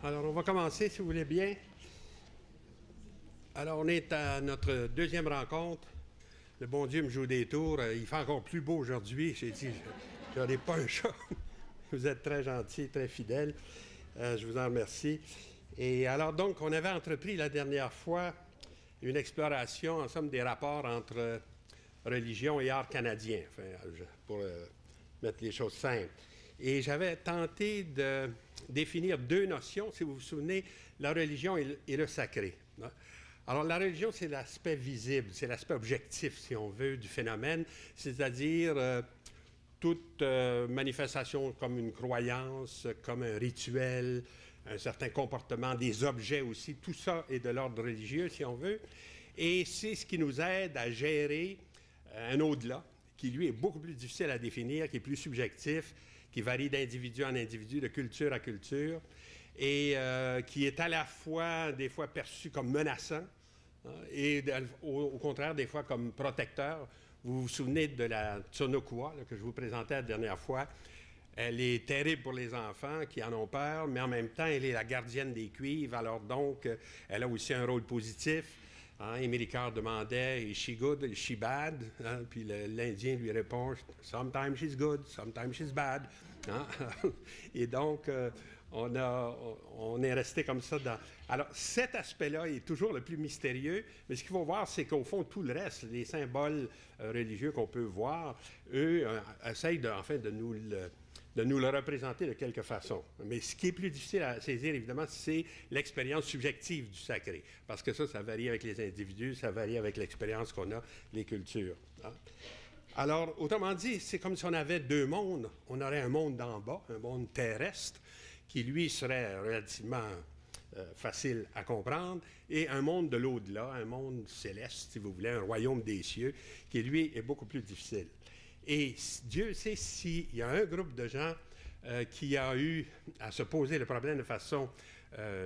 Alors, on va commencer, si vous voulez bien. Alors, on est à notre deuxième rencontre. Le bon Dieu me joue des tours. Il fait encore plus beau aujourd'hui. J'ai dit, je n'en ai pas un chat. Vous êtes très gentils, très fidèles. Je vous en remercie. Et alors, donc, on avait entrepris la dernière fois une exploration, en somme, des rapports entre religion et art canadien, pour mettre les choses simples. Et j'avais tenté de définir deux notions, si vous vous souvenez, la religion et le sacré. Alors, la religion, c'est l'aspect visible, c'est l'aspect objectif, si on veut, du phénomène, c'est-à-dire toute manifestation comme une croyance, comme un rituel, un certain comportement, des objets aussi, tout ça est de l'ordre religieux, si on veut, et c'est ce qui nous aide à gérer un au-delà, qui, lui, est beaucoup plus difficile à définir, qui est plus subjectif, qui varie d'individu en individu, de culture à culture, et qui est à la fois, des fois, perçu comme menaçant, et au contraire, des fois, comme protecteur. Vous vous souvenez de la Tsunokua, que je vous présentais la dernière fois. Elle est terrible pour les enfants qui en ont peur, mais en même temps, elle est la gardienne des cuivres, alors donc, elle a aussi un rôle positif. Émile Ricard demandait « Is she good? Is she bad? » Puis l'Indien lui répond « Sometimes she's good, sometimes she's bad. » Et donc, on est resté comme ça dans... Alors, cet aspect-là est toujours le plus mystérieux, mais ce qu'il faut voir, c'est qu'au fond, tout le reste, les symboles religieux qu'on peut voir, eux, essayent de nous le représenter de quelque façon. Mais ce qui est plus difficile à saisir, évidemment, c'est l'expérience subjective du sacré. Parce que ça varie avec les individus, ça varie avec l'expérience qu'on a, les cultures. Alors, autrement dit, c'est comme si on avait deux mondes. On aurait un monde d'en bas, un monde terrestre, qui, lui, serait relativement facile à comprendre, et un monde de l'au-delà, un monde céleste, si vous voulez, un royaume des cieux, qui, lui, est beaucoup plus difficile. Et Dieu sait s'il y a un groupe de gens qui a eu à se poser le problème de façon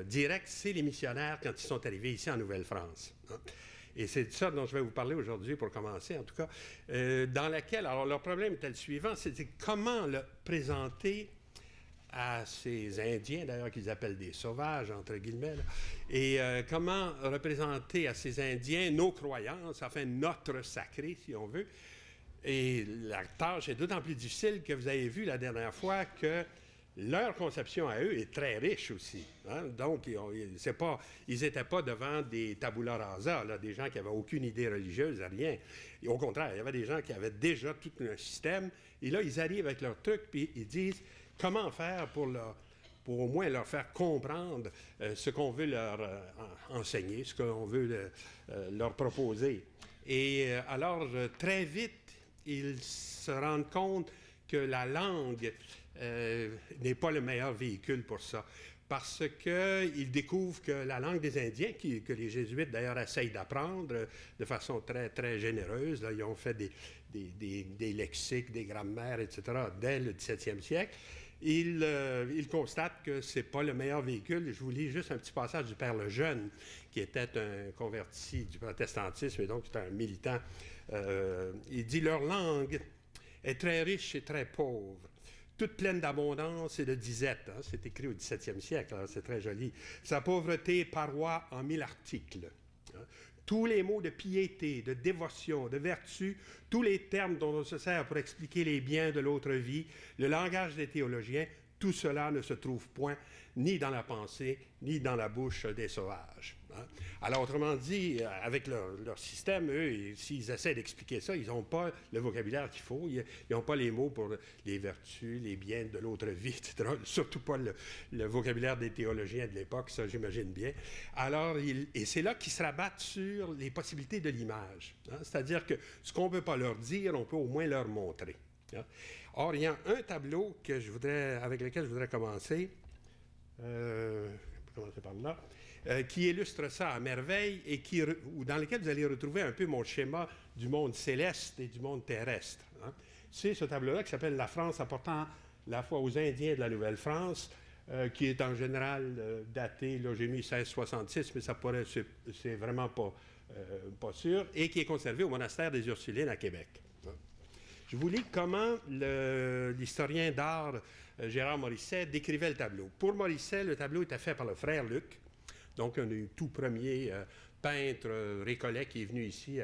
directe, c'est les missionnaires quand ils sont arrivés ici en Nouvelle-France. Et c'est de ça dont je vais vous parler aujourd'hui, pour commencer en tout cas, dans laquelle, alors leur problème était le suivant, c'était comment le présenter à ces Indiens, d'ailleurs qu'ils appellent des sauvages, entre guillemets, là, et comment représenter à ces Indiens nos croyances, enfin notre sacré, si on veut. Et la tâche est d'autant plus difficile que vous avez vu la dernière fois que leur conception à eux est très riche aussi. Donc, ils n'étaient pas devant des tabula rasa, là, des gens qui n'avaient aucune idée religieuse, rien. Et au contraire, il y avait des gens qui avaient déjà tout un système. Et là, ils arrivent avec leur truc, puis ils disent comment faire pour au moins leur faire comprendre ce qu'on veut leur enseigner, ce qu'on veut leur proposer. Et alors, très vite, ils se rendent compte que la langue n'est pas le meilleur véhicule pour ça. Parce qu'ils découvrent que la langue des Indiens, que les Jésuites d'ailleurs essayent d'apprendre de façon très, très généreuse, là, ils ont fait des lexiques, des grammaires, etc., dès le 17e siècle, ils constatent que ce n'est pas le meilleur véhicule. Je vous lis juste un petit passage du Père Lejeune, qui était un converti du protestantisme et donc c'était un militant. Il dit « Leur langue est très riche et très pauvre, toute pleine d'abondance et de disette. » C'est écrit au 17e siècle, c'est très joli. « Sa pauvreté paroie en 1000 articles. » Tous les mots de piété, de dévotion, de vertu, tous les termes dont on se sert pour expliquer les biens de l'autre vie, le langage des théologiens, tout cela ne se trouve point ni dans la pensée, ni dans la bouche des sauvages. Alors, autrement dit, avec leur système, eux, s'ils essaient d'expliquer ça, ils n'ont pas le vocabulaire qu'il faut, ils n'ont pas les mots pour les vertus, les biens de l'autre vie, etc. Surtout pas le vocabulaire des théologiens de l'époque, ça j'imagine bien. Alors, et c'est là qu'ils se rabattent sur les possibilités de l'image. C'est-à-dire que ce qu'on ne peut pas leur dire, on peut au moins leur montrer. Or, il y a un tableau avec lequel je voudrais commencer, par là, qui illustre ça à merveille et dans lequel vous allez retrouver un peu mon schéma du monde céleste et du monde terrestre. C'est ce tableau-là qui s'appelle « La France apportant la foi aux Indiens de la Nouvelle-France », qui est en général daté, là j'ai mis 1666, mais ça pourrait, c'est vraiment pas sûr, et qui est conservé au monastère des Ursulines à Québec. Je vous lis comment l'historien d'art Gérard Morisset, décrivait le tableau. Pour Morisset, le tableau était fait par le frère Luc, donc un des tout premiers peintres récollets qui est venu ici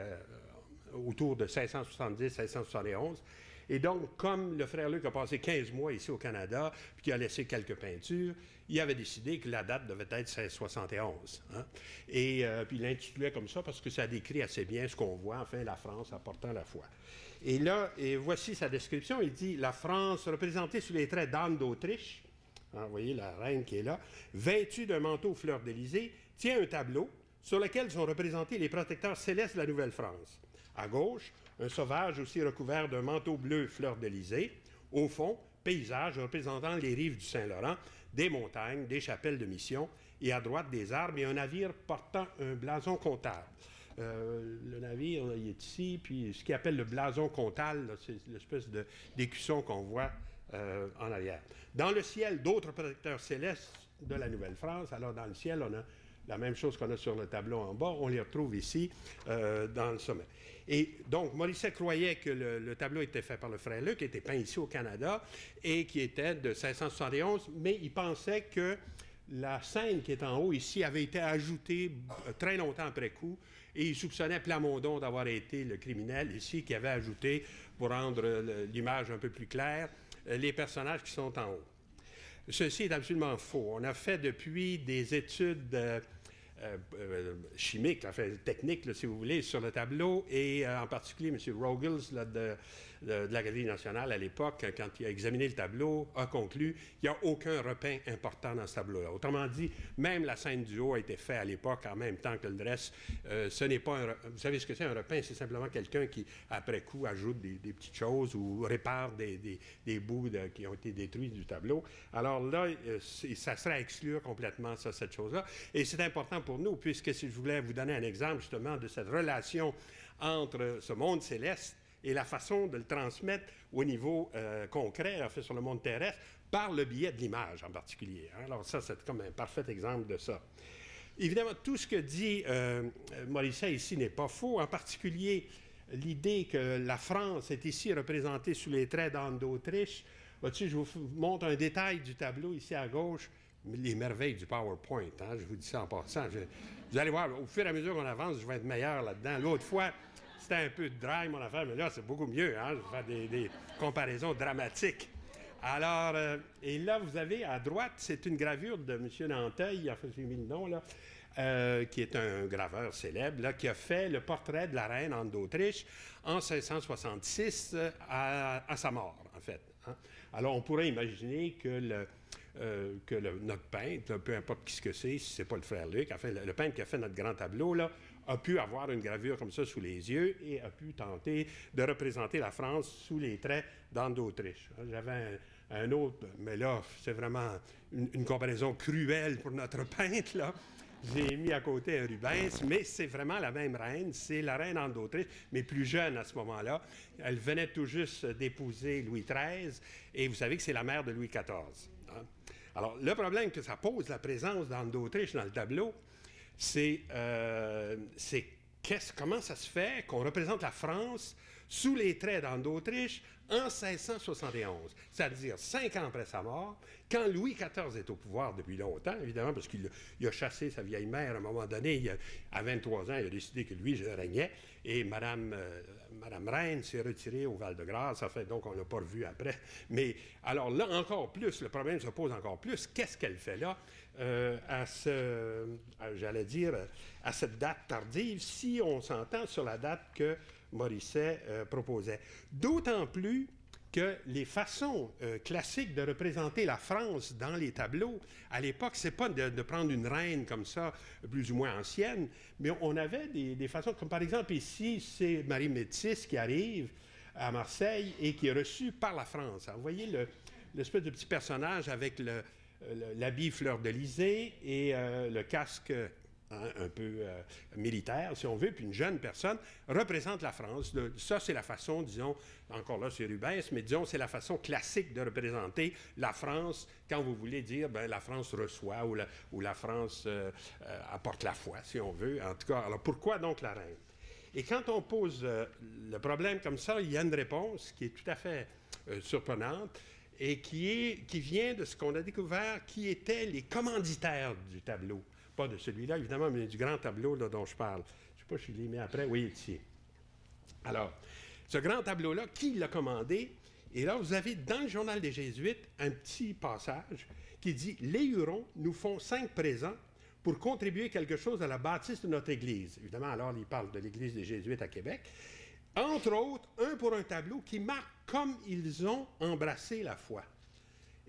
autour de 1670-1671. Et donc, comme le frère Luc a passé 15 mois ici au Canada, puis qu'il a laissé quelques peintures, il avait décidé que la date devait être 1671. Hein? Et puis il l'intitulait comme ça parce que ça décrit assez bien ce qu'on voit, enfin, la France apportant la foi. Et là, et voici sa description, il dit « La France, représentée sous les traits d'Anne d'Autriche, hein, vous voyez la reine qui est là, vêtue d'un manteau aux fleurs d'Élysée, tient un tableau sur lequel sont représentés les protecteurs célestes de la Nouvelle-France. À gauche, un sauvage aussi recouvert d'un manteau bleu fleur d'Élysée. Au fond, paysage représentant les rives du Saint-Laurent, des montagnes, des chapelles de mission, et à droite des arbres et un navire portant un blason comtal. Le navire, là, il est ici, puis ce qu'il appelle le blason comtal, c'est l'espèce d'écusson qu'on voit en arrière. Dans le ciel, d'autres protecteurs célestes de la Nouvelle-France. Alors, dans le ciel, on a la même chose qu'on a sur le tableau en bas, on les retrouve ici, dans le sommet. Et donc, Morisset croyait que le tableau était fait par le frère Luc, qui était peint ici au Canada, et qui était de 1671, mais il pensait que la scène qui est en haut ici avait été ajoutée très longtemps après coup, et il soupçonnait Plamondon d'avoir été le criminel ici, qui avait ajouté, pour rendre l'image un peu plus claire, les personnages qui sont en haut. Ceci est absolument faux. On a fait depuis des études chimiques, enfin techniques, là, si vous voulez, sur le tableau, et en particulier M. Rogels là, de la Galerie nationale à l'époque, quand il a examiné le tableau, a conclu qu'il n'y a aucun repeint important dans ce tableau-là. Autrement dit, même la scène du haut a été faite à l'époque en même temps que le reste. Ce n'est pas un... Vous savez ce que c'est un repeint? C'est simplement quelqu'un qui, après coup, ajoute des petites choses ou répare des bouts qui ont été détruits du tableau. Alors là, ça serait à exclure complètement ça, cette chose-là. Et c'est important pour nous, puisque si je voulais vous donner un exemple justement de cette relation entre ce monde céleste et la façon de le transmettre au niveau concret, en fait, sur le monde terrestre, par le biais de l'image en particulier. Hein? Alors ça, c'est comme un parfait exemple de ça. Évidemment, tout ce que dit Morisset ici n'est pas faux, en particulier l'idée que la France est ici représentée sous les traits d'Anne d'Autriche. Vois-tu, je vous montre un détail du tableau ici à gauche, les merveilles du PowerPoint, hein? Je vous dis ça en passant. Vous allez voir, au fur et à mesure qu'on avance, je vais être meilleur là-dedans. L'autre fois, c'était un peu dry, mon affaire, mais là, c'est beaucoup mieux. Hein? Je vais faire des comparaisons dramatiques. Alors, et là, vous avez à droite, c'est une gravure de M. Nanteuil, enfin, j'ai mis le nom, là, qui est un graveur célèbre, là, qui a fait le portrait de la reine Anne d'Autriche en 1666 à sa mort, en fait. Hein? Alors, on pourrait imaginer que notre peintre, peu importe qui ce que c'est, si ce n'est pas le frère Luc, enfin, le peintre qui a fait notre grand tableau, là, a pu avoir une gravure comme ça sous les yeux et a pu tenter de représenter la France sous les traits d'Anne d'Autriche. J'avais un autre, mais là, c'est vraiment une comparaison cruelle pour notre peintre, là. J'ai mis à côté un Rubens, mais c'est vraiment la même reine, c'est la reine Anne d'Autriche, mais plus jeune à ce moment-là. Elle venait tout juste d'épouser Louis XIII, et vous savez que c'est la mère de Louis XIV. Hein? Alors, le problème que ça pose, la présence d'Anne d'Autriche dans le tableau, c'est comment ça se fait qu'on représente la France sous les traits d'Anne d'Autriche en 1671, c'est-à-dire 5 ans après sa mort, quand Louis XIV est au pouvoir depuis longtemps, évidemment, parce qu'il a chassé sa vieille mère à un moment donné, à 23 ans, il a décidé que lui, je régnais, et Madame Reine s'est retirée au Val-de-Grâce, en fait, donc on ne l'a pas revu après. Mais alors là, encore plus, le problème se pose encore plus, qu'est-ce qu'elle fait là j'allais dire, à cette date tardive, si on s'entend sur la date que Morisset proposait. D'autant plus que les façons classiques de représenter la France dans les tableaux, à l'époque, c'est pas de prendre une reine comme ça, plus ou moins ancienne, mais on avait des façons, comme par exemple ici, c'est Marie Médicis qui arrive à Marseille et qui est reçue par la France. Alors, vous voyez l'espèce de petit personnage avec l'habit fleur d'Élysée et le casque un peu militaire, si on veut, puis une jeune personne représente la France. Ça, c'est la façon, disons, encore là, c'est Rubens, mais disons, c'est la façon classique de représenter la France quand vous voulez dire, ben, la France reçoit ou la France apporte la foi, si on veut. En tout cas, alors pourquoi donc la reine? Et quand on pose le problème comme ça, il y a une réponse qui est tout à fait surprenante. et qui vient de ce qu'on a découvert qui étaient les commanditaires du tableau. Pas de celui-là, évidemment, mais du grand tableau là, dont je parle. Je ne sais pas si je l'ai mis après. Oui, ici. Alors, ce grand tableau-là, qui l'a commandé? Et là, vous avez dans le Journal des Jésuites un petit passage qui dit « Les Hurons nous font 5 présents pour contribuer quelque chose à la bâtisse de notre Église. » Évidemment, alors, il parle de l'Église des Jésuites à Québec. Entre autres, un pour un tableau qui marque comme ils ont embrassé la foi.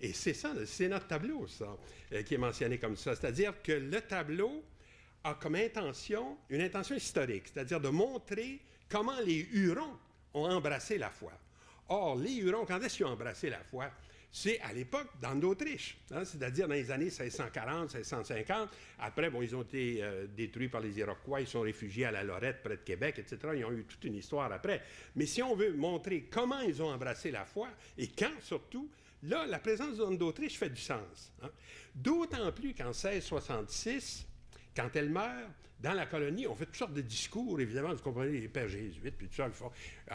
Et c'est ça, c'est notre tableau, ça, qui est mentionné comme ça. C'est-à-dire que le tableau a comme intention, une intention historique, c'est-à-dire de montrer comment les Hurons ont embrassé la foi. Or, les Hurons, quand est-ce qu'ils ont embrassé la foi? C'est à l'époque d'Anne d'Autriche, hein, c'est-à-dire dans les années 1640, 1650. Après, bon, ils ont été détruits par les Iroquois, ils sont réfugiés à la Lorette, près de Québec, etc. Ils ont eu toute une histoire après. Mais si on veut montrer comment ils ont embrassé la foi, et quand surtout, là, la présence d'Anne d'Autriche fait du sens. Hein. D'autant plus qu'en 1666, quand elle meurt, dans la colonie, on fait toutes sortes de discours, évidemment, vous comprenez, les pères jésuites, puis tout ça,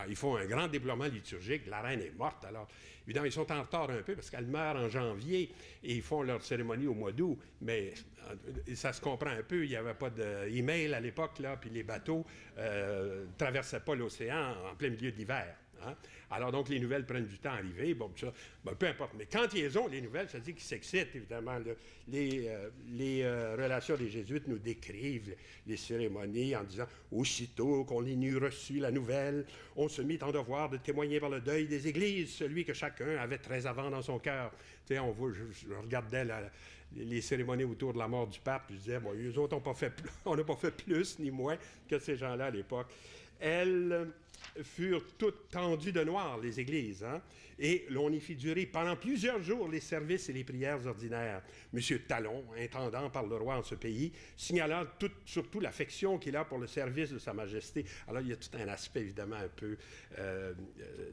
ils font un grand déploiement liturgique, la reine est morte, alors, évidemment, ils sont en retard un peu, parce qu'elle meurt en janvier, et ils font leur cérémonie au mois d'août, mais ça se comprend un peu, il n'y avait pas d'email à l'époque, là, puis les bateaux ne traversaient pas l'océan en plein milieu d'hiver. Hein? Alors, donc, les nouvelles prennent du temps à arriver. Bon, ça, ben, peu importe. Mais quand ils ont les nouvelles, ça dit qu'ils s'excitent, évidemment. Les relations des Jésuites nous décrivent les cérémonies en disant « Aussitôt qu'on eut reçu la nouvelle, on se mit en devoir de témoigner par le deuil des églises, celui que chacun avait très avant dans son cœur. » Tu sais, je regardais les cérémonies autour de la mort du pape, puis je disais « Bon, eux autres, on n'a pas fait plus ni moins que ces gens-là à l'époque. » Elles furent toutes tendues de noir, les églises, hein? Et l'on y fit durer pendant plusieurs jours les services et les prières ordinaires. M. Talon, intendant par le roi en ce pays, signalant surtout l'affection qu'il a pour le service de Sa Majesté. Alors, il y a tout un aspect, évidemment, un peu...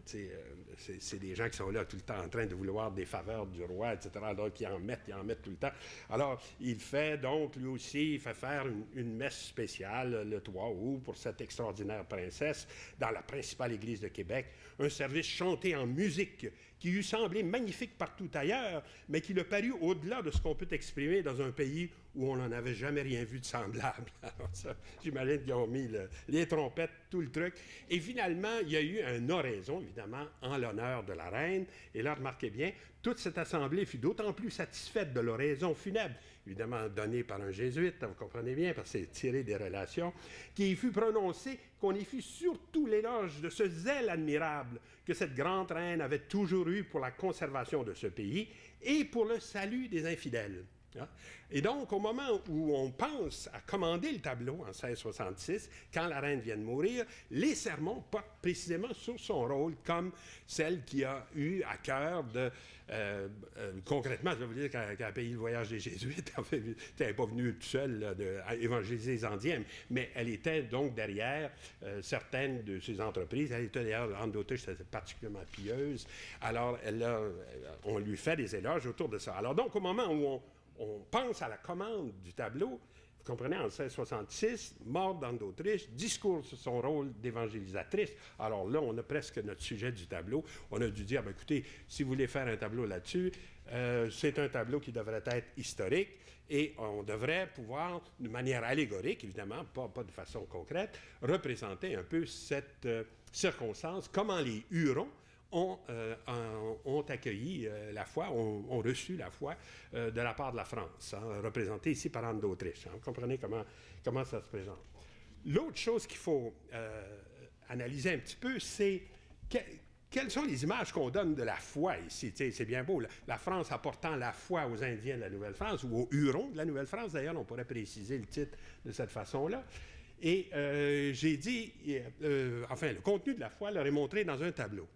c'est des gens qui sont là tout le temps en train de vouloir des faveurs du roi, etc. Donc, ils en mettent tout le temps. Alors, il fait donc, lui aussi, il fait faire une messe spéciale le 3 août pour cette extraordinaire princesse dans la principale église de Québec, un service chanté en musique qui eût semblé magnifique partout ailleurs, mais qui le parut au-delà de ce qu'on peut exprimer dans un pays où on n'en avait jamais rien vu de semblable. Alors ça, j'imagine qu'ils ont mis les trompettes, tout le truc. Et finalement, il y a eu une oraison, évidemment, en l'honneur de la reine. Et là, remarquez bien, toute cette assemblée fut d'autant plus satisfaite de l'oraison funèbre, évidemment donnée par un jésuite, vous comprenez bien, parce que c'est tiré des relations, qui fut prononcée qu'on y fit surtout l'éloge de ce zèle admirable que cette grande reine avait toujours eu pour la conservation de ce pays et pour le salut des infidèles. Et donc, au moment où on pense à commander le tableau, en 1666, quand la reine vient de mourir, les sermons portent précisément sur son rôle comme celle qui a eu à cœur de... concrètement, je vais vous dire qu'elle a payé le voyage des Jésuites. Elle n'est pas venue toute seule à évangéliser les Indiens, mais elle était donc derrière certaines de ces entreprises. Elle était d'ailleurs, Anne d'Autriche, c'était particulièrement pieuse. Alors, on lui fait des éloges autour de ça. Alors donc, au moment où on pense à la commande du tableau, vous comprenez, en 1666, mort d'Anne d'Autriche, discours sur son rôle d'évangélisatrice. Alors là, on a presque notre sujet du tableau. On a dû dire, bien, écoutez, si vous voulez faire un tableau là-dessus, c'est un tableau qui devrait être historique et on devrait pouvoir, de manière allégorique, évidemment, pas de façon concrète, représenter un peu cette circonstance, comment les Hurons ont accueilli la foi, ont reçu la foi de la part de la France, hein, représentée ici par Anne d'Autriche. Hein. Vous comprenez comment ça se présente. L'autre chose qu'il faut analyser un petit peu, c'est quelles sont les images qu'on donne de la foi ici. C'est bien beau, la France apportant la foi aux Indiens de la Nouvelle-France, ou aux Hurons de la Nouvelle-France, d'ailleurs, on pourrait préciser le titre de cette façon-là. Et j'ai dit, le contenu de la foi leur est montré dans un tableau.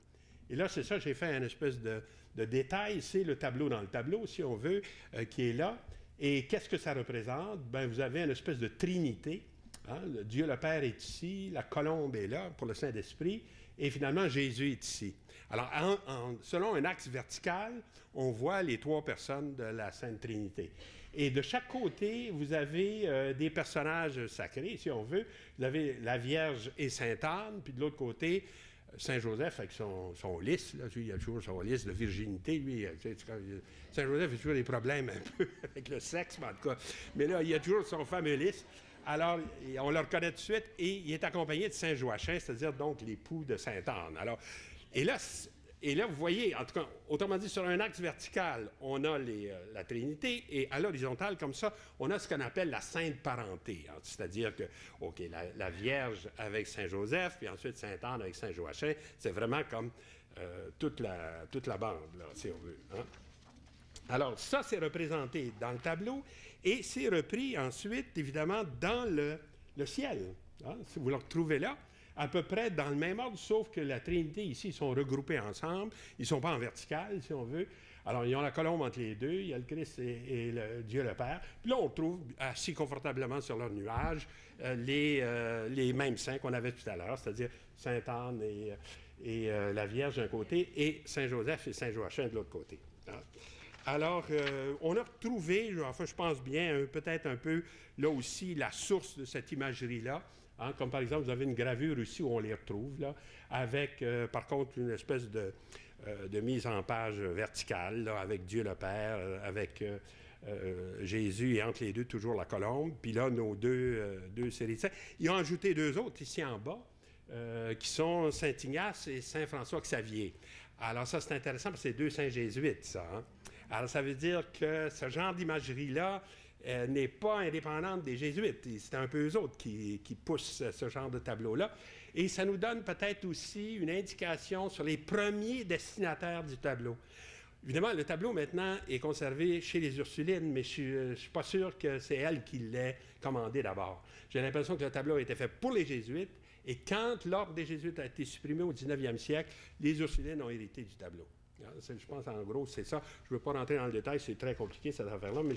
Et là, c'est ça, j'ai fait une espèce de détail. C'est le tableau dans le tableau, si on veut, qui est là. Et qu'est-ce que ça représente? Bien, vous avez une espèce de trinité. Hein? Dieu le Père est ici, la colombe est là pour le Saint-Esprit, et finalement, Jésus est ici. Alors, selon un axe vertical, on voit les 3 personnes de la Sainte Trinité. Et de chaque côté, vous avez des personnages sacrés, si on veut. Vous avez la Vierge et Sainte Anne, puis de l'autre côté, Saint-Joseph avec son lys, là, lui, il a toujours son lys de virginité, lui. Saint-Joseph a toujours des problèmes un peu avec le sexe, mais en tout cas. Mais là, il a toujours son fameux lys. Alors, on le reconnaît tout de suite, et il est accompagné de Saint Joachim, c'est-à-dire donc l'époux de Sainte Anne. Alors, et là, vous voyez, en tout cas, autrement dit, sur un axe vertical, on a la Trinité, et à l'horizontale, comme ça, on a ce qu'on appelle la Sainte Parenté. Hein, c'est-à-dire que, OK, la Vierge avec Saint-Joseph, puis ensuite Sainte Anne avec Saint-Joachim, c'est vraiment comme toute la bande, là, si on veut. Hein. Alors, ça, c'est représenté dans le tableau, et c'est repris ensuite, évidemment, dans le ciel. Hein, si vous le retrouvez là, à peu près dans le même ordre, sauf que la Trinité, ici, ils sont regroupés ensemble. Ils ne sont pas en vertical, si on veut. Alors, ils ont la colombe entre les deux. Il y a le Christ et Dieu le Père. Puis là, on trouve assis confortablement sur leur nuage les mêmes saints qu'on avait tout à l'heure, c'est-à-dire Sainte Anne et la Vierge d'un côté, et Saint-Joseph et Saint-Joachim de l'autre côté. Hein. Alors, on a retrouvé, enfin, je pense bien, peut-être un peu, là aussi, la source de cette imagerie-là. Hein, comme par exemple, vous avez une gravure ici où on les retrouve, là, avec, par contre, une espèce de mise en page verticale, là, avec Dieu le Père, avec Jésus, et entre les deux, toujours la colombe. Puis là, nos deux séries de saints. Ils ont ajouté deux autres ici en bas, qui sont Saint Ignace et Saint François Xavier. Alors ça, c'est intéressant, parce que c'est deux saints jésuites, ça. Hein? Alors ça veut dire que ce genre d'imagerie-là n'est pas indépendante des jésuites. C'est un peu eux autres qui poussent ce genre de tableau-là. Et ça nous donne peut-être aussi une indication sur les premiers destinataires du tableau. Évidemment, le tableau maintenant est conservé chez les Ursulines, mais je ne suis pas sûr que c'est elle qui l'ait commandé d'abord. J'ai l'impression que le tableau a été fait pour les jésuites, et quand l'ordre des jésuites a été supprimé au 19e siècle, les Ursulines ont hérité du tableau. Je pense, en gros, c'est ça. Je ne veux pas rentrer dans le détail, c'est très compliqué, cette affaire-là, mais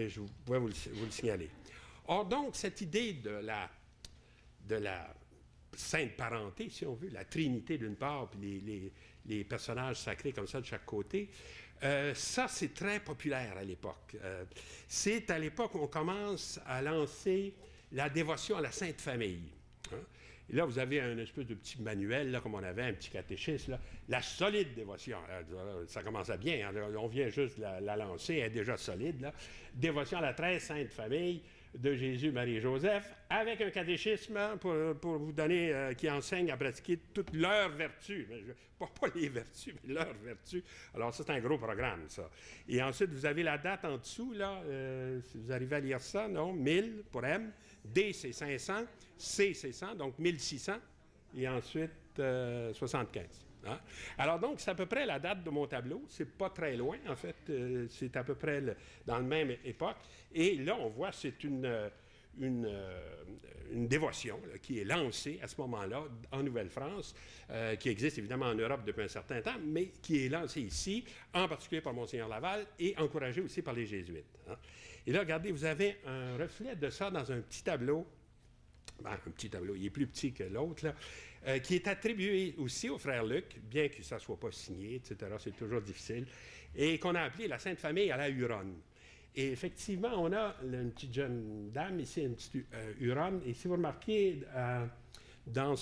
je pourrais vous le signaler. Or, donc, cette idée de la sainte parenté, si on veut, la Trinité d'une part, puis les personnages sacrés comme ça de chaque côté, ça, c'est très populaire à l'époque. C'est à l'époque où on commence à lancer la dévotion à la Sainte Famille. Hein? Et là, vous avez un espèce de petit manuel, là, comme on avait, un petit catéchisme, là. La solide dévotion. Ça commence à bien, hein, on vient juste la lancer, elle est déjà solide. Là. Dévotion à la très sainte famille de Jésus, Marie et Joseph, avec un catéchisme pour vous donner, qui enseigne à pratiquer toutes leurs vertus. Pas les vertus, mais leurs vertus. Alors, ça, c'est un gros programme, ça. Et ensuite, vous avez la date en dessous, là, si vous arrivez à lire ça, non? 1000 pour M. D, c'est 500. C, c'est 100, donc 1600. Et ensuite, 75. Hein? Alors donc, c'est à peu près la date de mon tableau. C'est pas très loin, en fait. C'est à peu près dans la même époque. Et là, on voit, c'est une dévotion là, qui est lancée à ce moment-là en Nouvelle-France, qui existe évidemment en Europe depuis un certain temps, mais qui est lancée ici, en particulier par Monseigneur Laval, et encouragée aussi par les Jésuites. Hein? Et là, regardez, vous avez un reflet de ça dans un petit tableau. Ben, un petit tableau, il est plus petit que l'autre, là, qui est attribué aussi au frère Luc, bien que ça ne soit pas signé, etc., c'est toujours difficile, et qu'on a appelé la Sainte Famille à la Huronne. Et effectivement, on a une petite jeune dame ici, une petite Huronne, et si vous remarquez, dans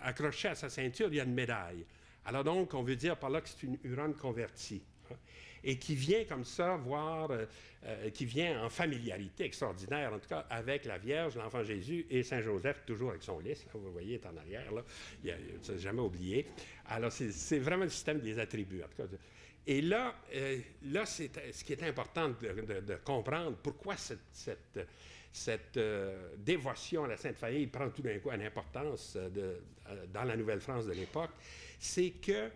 accroché à sa ceinture, il y a une médaille. Alors donc, on veut dire par là que c'est une Huronne convertie. Hein, et qui vient comme ça voir, qui vient en familiarité extraordinaire, en tout cas, avec la Vierge, l'Enfant Jésus et Saint Joseph, toujours avec son lys, là, vous voyez, est en arrière, là, il ne jamais oublié. Alors, c'est vraiment le système des attributs, en tout cas. Et là, c'est ce qui est important de comprendre, pourquoi cette dévotion à la Sainte Famille prend tout d'un coup une importance dans la Nouvelle-France de l'époque, c'est que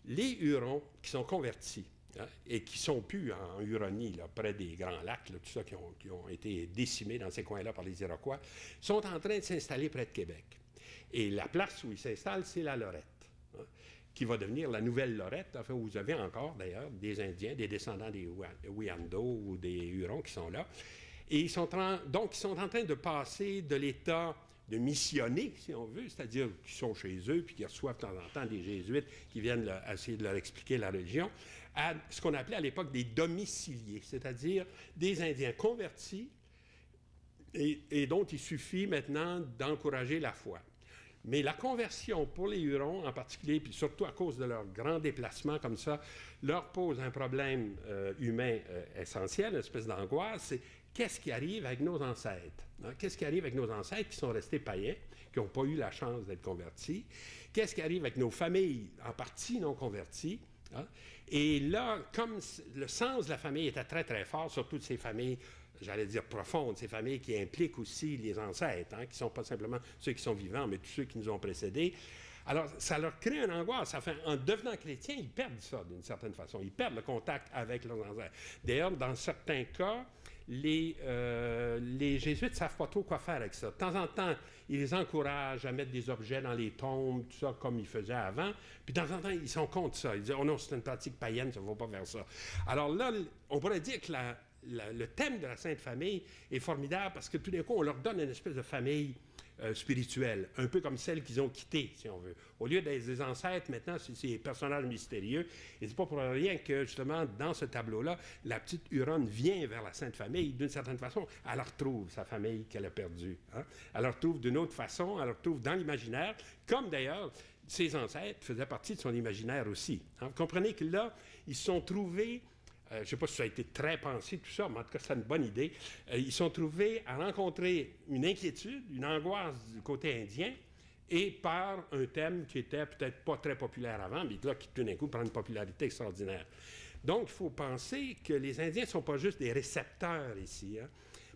les Hurons qui sont convertis, hein, et qui sont plus en Huronie, là, près des Grands Lacs, là, tout ça, qui ont été décimés dans ces coins-là par les Iroquois, sont en train de s'installer près de Québec. Et la place où ils s'installent, c'est la Lorette, hein, qui va devenir la Nouvelle-Lorette, enfin, où vous avez encore, d'ailleurs, des Indiens, des descendants des Wendat ou des Hurons qui sont là. Et ils sont en train de passer de l'état de missionner, si on veut, c'est-à-dire qui sont chez eux, puis qui reçoivent de temps en temps des jésuites qui viennent essayer de leur expliquer la religion, à ce qu'on appelait à l'époque des domiciliés, c'est-à-dire des Indiens convertis et dont il suffit maintenant d'encourager la foi. Mais la conversion pour les Hurons en particulier, puis surtout à cause de leur grand déplacement comme ça, leur pose un problème humain essentiel, une espèce d'angoisse, c'est qu'est-ce qui arrive avec nos ancêtres? Hein? Qu'est-ce qui arrive avec nos ancêtres qui sont restés païens, qui n'ont pas eu la chance d'être convertis? Qu'est-ce qui arrive avec nos familles, en partie non converties? Hein? Et là, comme le sens de la famille était très, très fort, surtout de ces familles, j'allais dire profondes, ces familles qui impliquent aussi les ancêtres, hein, qui ne sont pas simplement ceux qui sont vivants, mais tous ceux qui nous ont précédés. Alors, ça leur crée une angoisse. Enfin, en devenant chrétiens, ils perdent ça d'une certaine façon. Ils perdent le contact avec leurs ancêtres. D'ailleurs, dans certains cas, les Jésuites ne savent pas trop quoi faire avec ça. De temps en temps, ils les encouragent à mettre des objets dans les tombes, tout ça, comme ils faisaient avant. Puis de temps en temps, ils sont contre ça. Ils disent « Oh non, c'est une pratique païenne, ça ne va pas faire ça. » Alors là, on pourrait dire que le thème de la Sainte Famille est formidable parce que tout d'un coup, on leur donne une espèce de famille spirituelle, un peu comme celle qu'ils ont quittée, si on veut. Au lieu d'être des ancêtres, maintenant, c'est ces personnages mystérieux. Et c'est pas pour rien que, justement, dans ce tableau-là, la petite Huronne vient vers la Sainte Famille. D'une certaine façon, elle retrouve sa famille qu'elle a perdue. Hein? Elle la retrouve d'une autre façon, elle la retrouve dans l'imaginaire, comme d'ailleurs ses ancêtres faisaient partie de son imaginaire aussi. Hein? Vous comprenez que là, ils se sont trouvés... je ne sais pas si ça a été très pensé, tout ça, mais en tout cas, c'est une bonne idée. Ils se sont trouvés à rencontrer une inquiétude, une angoisse du côté indien, et par un thème qui était peut-être pas très populaire avant, mais là, qui tout d'un coup prend une popularité extraordinaire. Donc, il faut penser que les Indiens ne sont pas juste des récepteurs ici. Hein.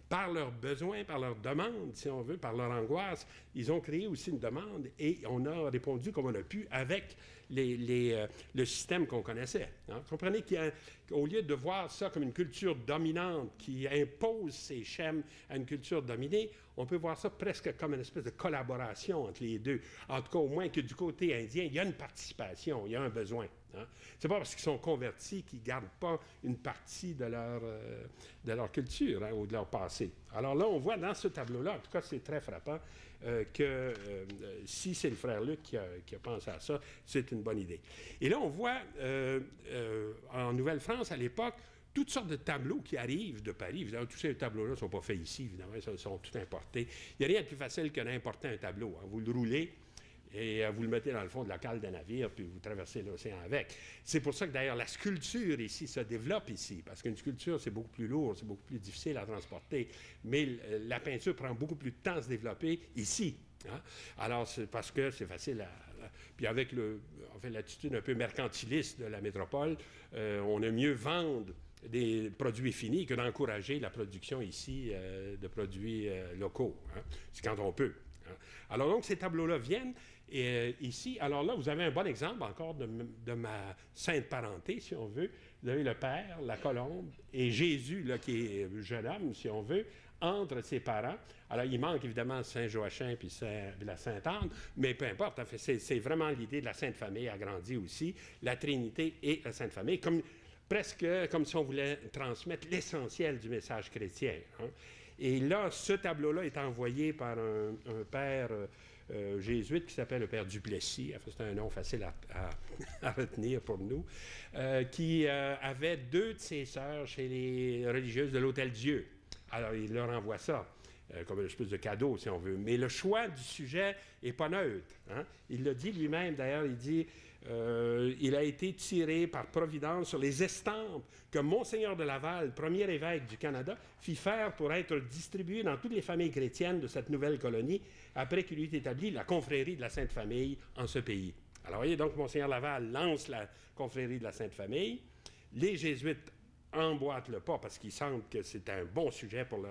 Par leurs besoins, par leurs demandes, si on veut, par leur angoisse, ils ont créé aussi une demande et on a répondu comme on a pu avec le système qu'on connaissait. Hein. Vous comprenez qu'au lieu de voir ça comme une culture dominante qui impose ses schèmes à une culture dominée, on peut voir ça presque comme une espèce de collaboration entre les deux. En tout cas, au moins que du côté indien, il y a une participation, il y a un besoin. Hein. C'est pas parce qu'ils sont convertis qu'ils ne gardent pas une partie de leur culture hein, ou de leur passé. Alors là, on voit dans ce tableau-là, en tout cas, c'est très frappant, que si c'est le frère Luc qui a pensé à ça, c'est une bonne idée. Et là, on voit en Nouvelle-France, à l'époque, toutes sortes de tableaux qui arrivent de Paris. Évidemment, tous ces tableaux-là ne sont pas faits ici, évidemment, ils sont tous importés. Il n'y a rien de plus facile que d'importer un tableau. Hein. Vous le roulez et vous le mettez dans le fond de la cale d'un navire, puis vous traversez l'océan avec. C'est pour ça que, d'ailleurs, la sculpture ici se développe ici, parce qu'une sculpture, c'est beaucoup plus lourd, c'est beaucoup plus difficile à transporter, mais la peinture prend beaucoup plus de temps à se développer ici. Hein? Alors, c'est parce que c'est facile puis avec l'attitude un peu mercantiliste de la métropole, on aime mieux vendre des produits finis que d'encourager la production ici de produits locaux. Hein? C'est quand on peut. Hein? Alors donc, ces tableaux-là viennent ici. Alors là, vous avez un bon exemple encore de ma sainte parenté, si on veut. Vous avez le Père, la colombe, et Jésus, là, qui est jeune homme, si on veut, entre ses parents. Alors, il manque évidemment Saint-Joachim puis la Sainte-Anne, mais peu importe. En fait, c'est vraiment l'idée de la Sainte Famille agrandie aussi, la Trinité et la Sainte Famille, presque comme si on voulait transmettre l'essentiel du message chrétien. Hein. Et là, ce tableau-là est envoyé par un père jésuite qui s'appelle le père Duplessis, enfin, c'est un nom facile à retenir pour nous, qui avait 2 de ses sœurs chez les religieuses de l'Hôtel-Dieu. Alors, il leur envoie ça, comme une espèce de cadeau, si on veut. Mais le choix du sujet n'est pas neutre. Hein? Il le dit lui-même, d'ailleurs, il dit il a été tiré par providence sur les estampes que Monseigneur de Laval, premier évêque du Canada, fit faire pour être distribué dans toutes les familles chrétiennes de cette nouvelle colonie, après qu'il eut établi la confrérie de la Sainte Famille en ce pays. Alors, voyez, donc, Monseigneur Laval lance la confrérie de la Sainte Famille. Les Jésuites emboîtent le pas parce qu'ils sentent que c'est un bon sujet pour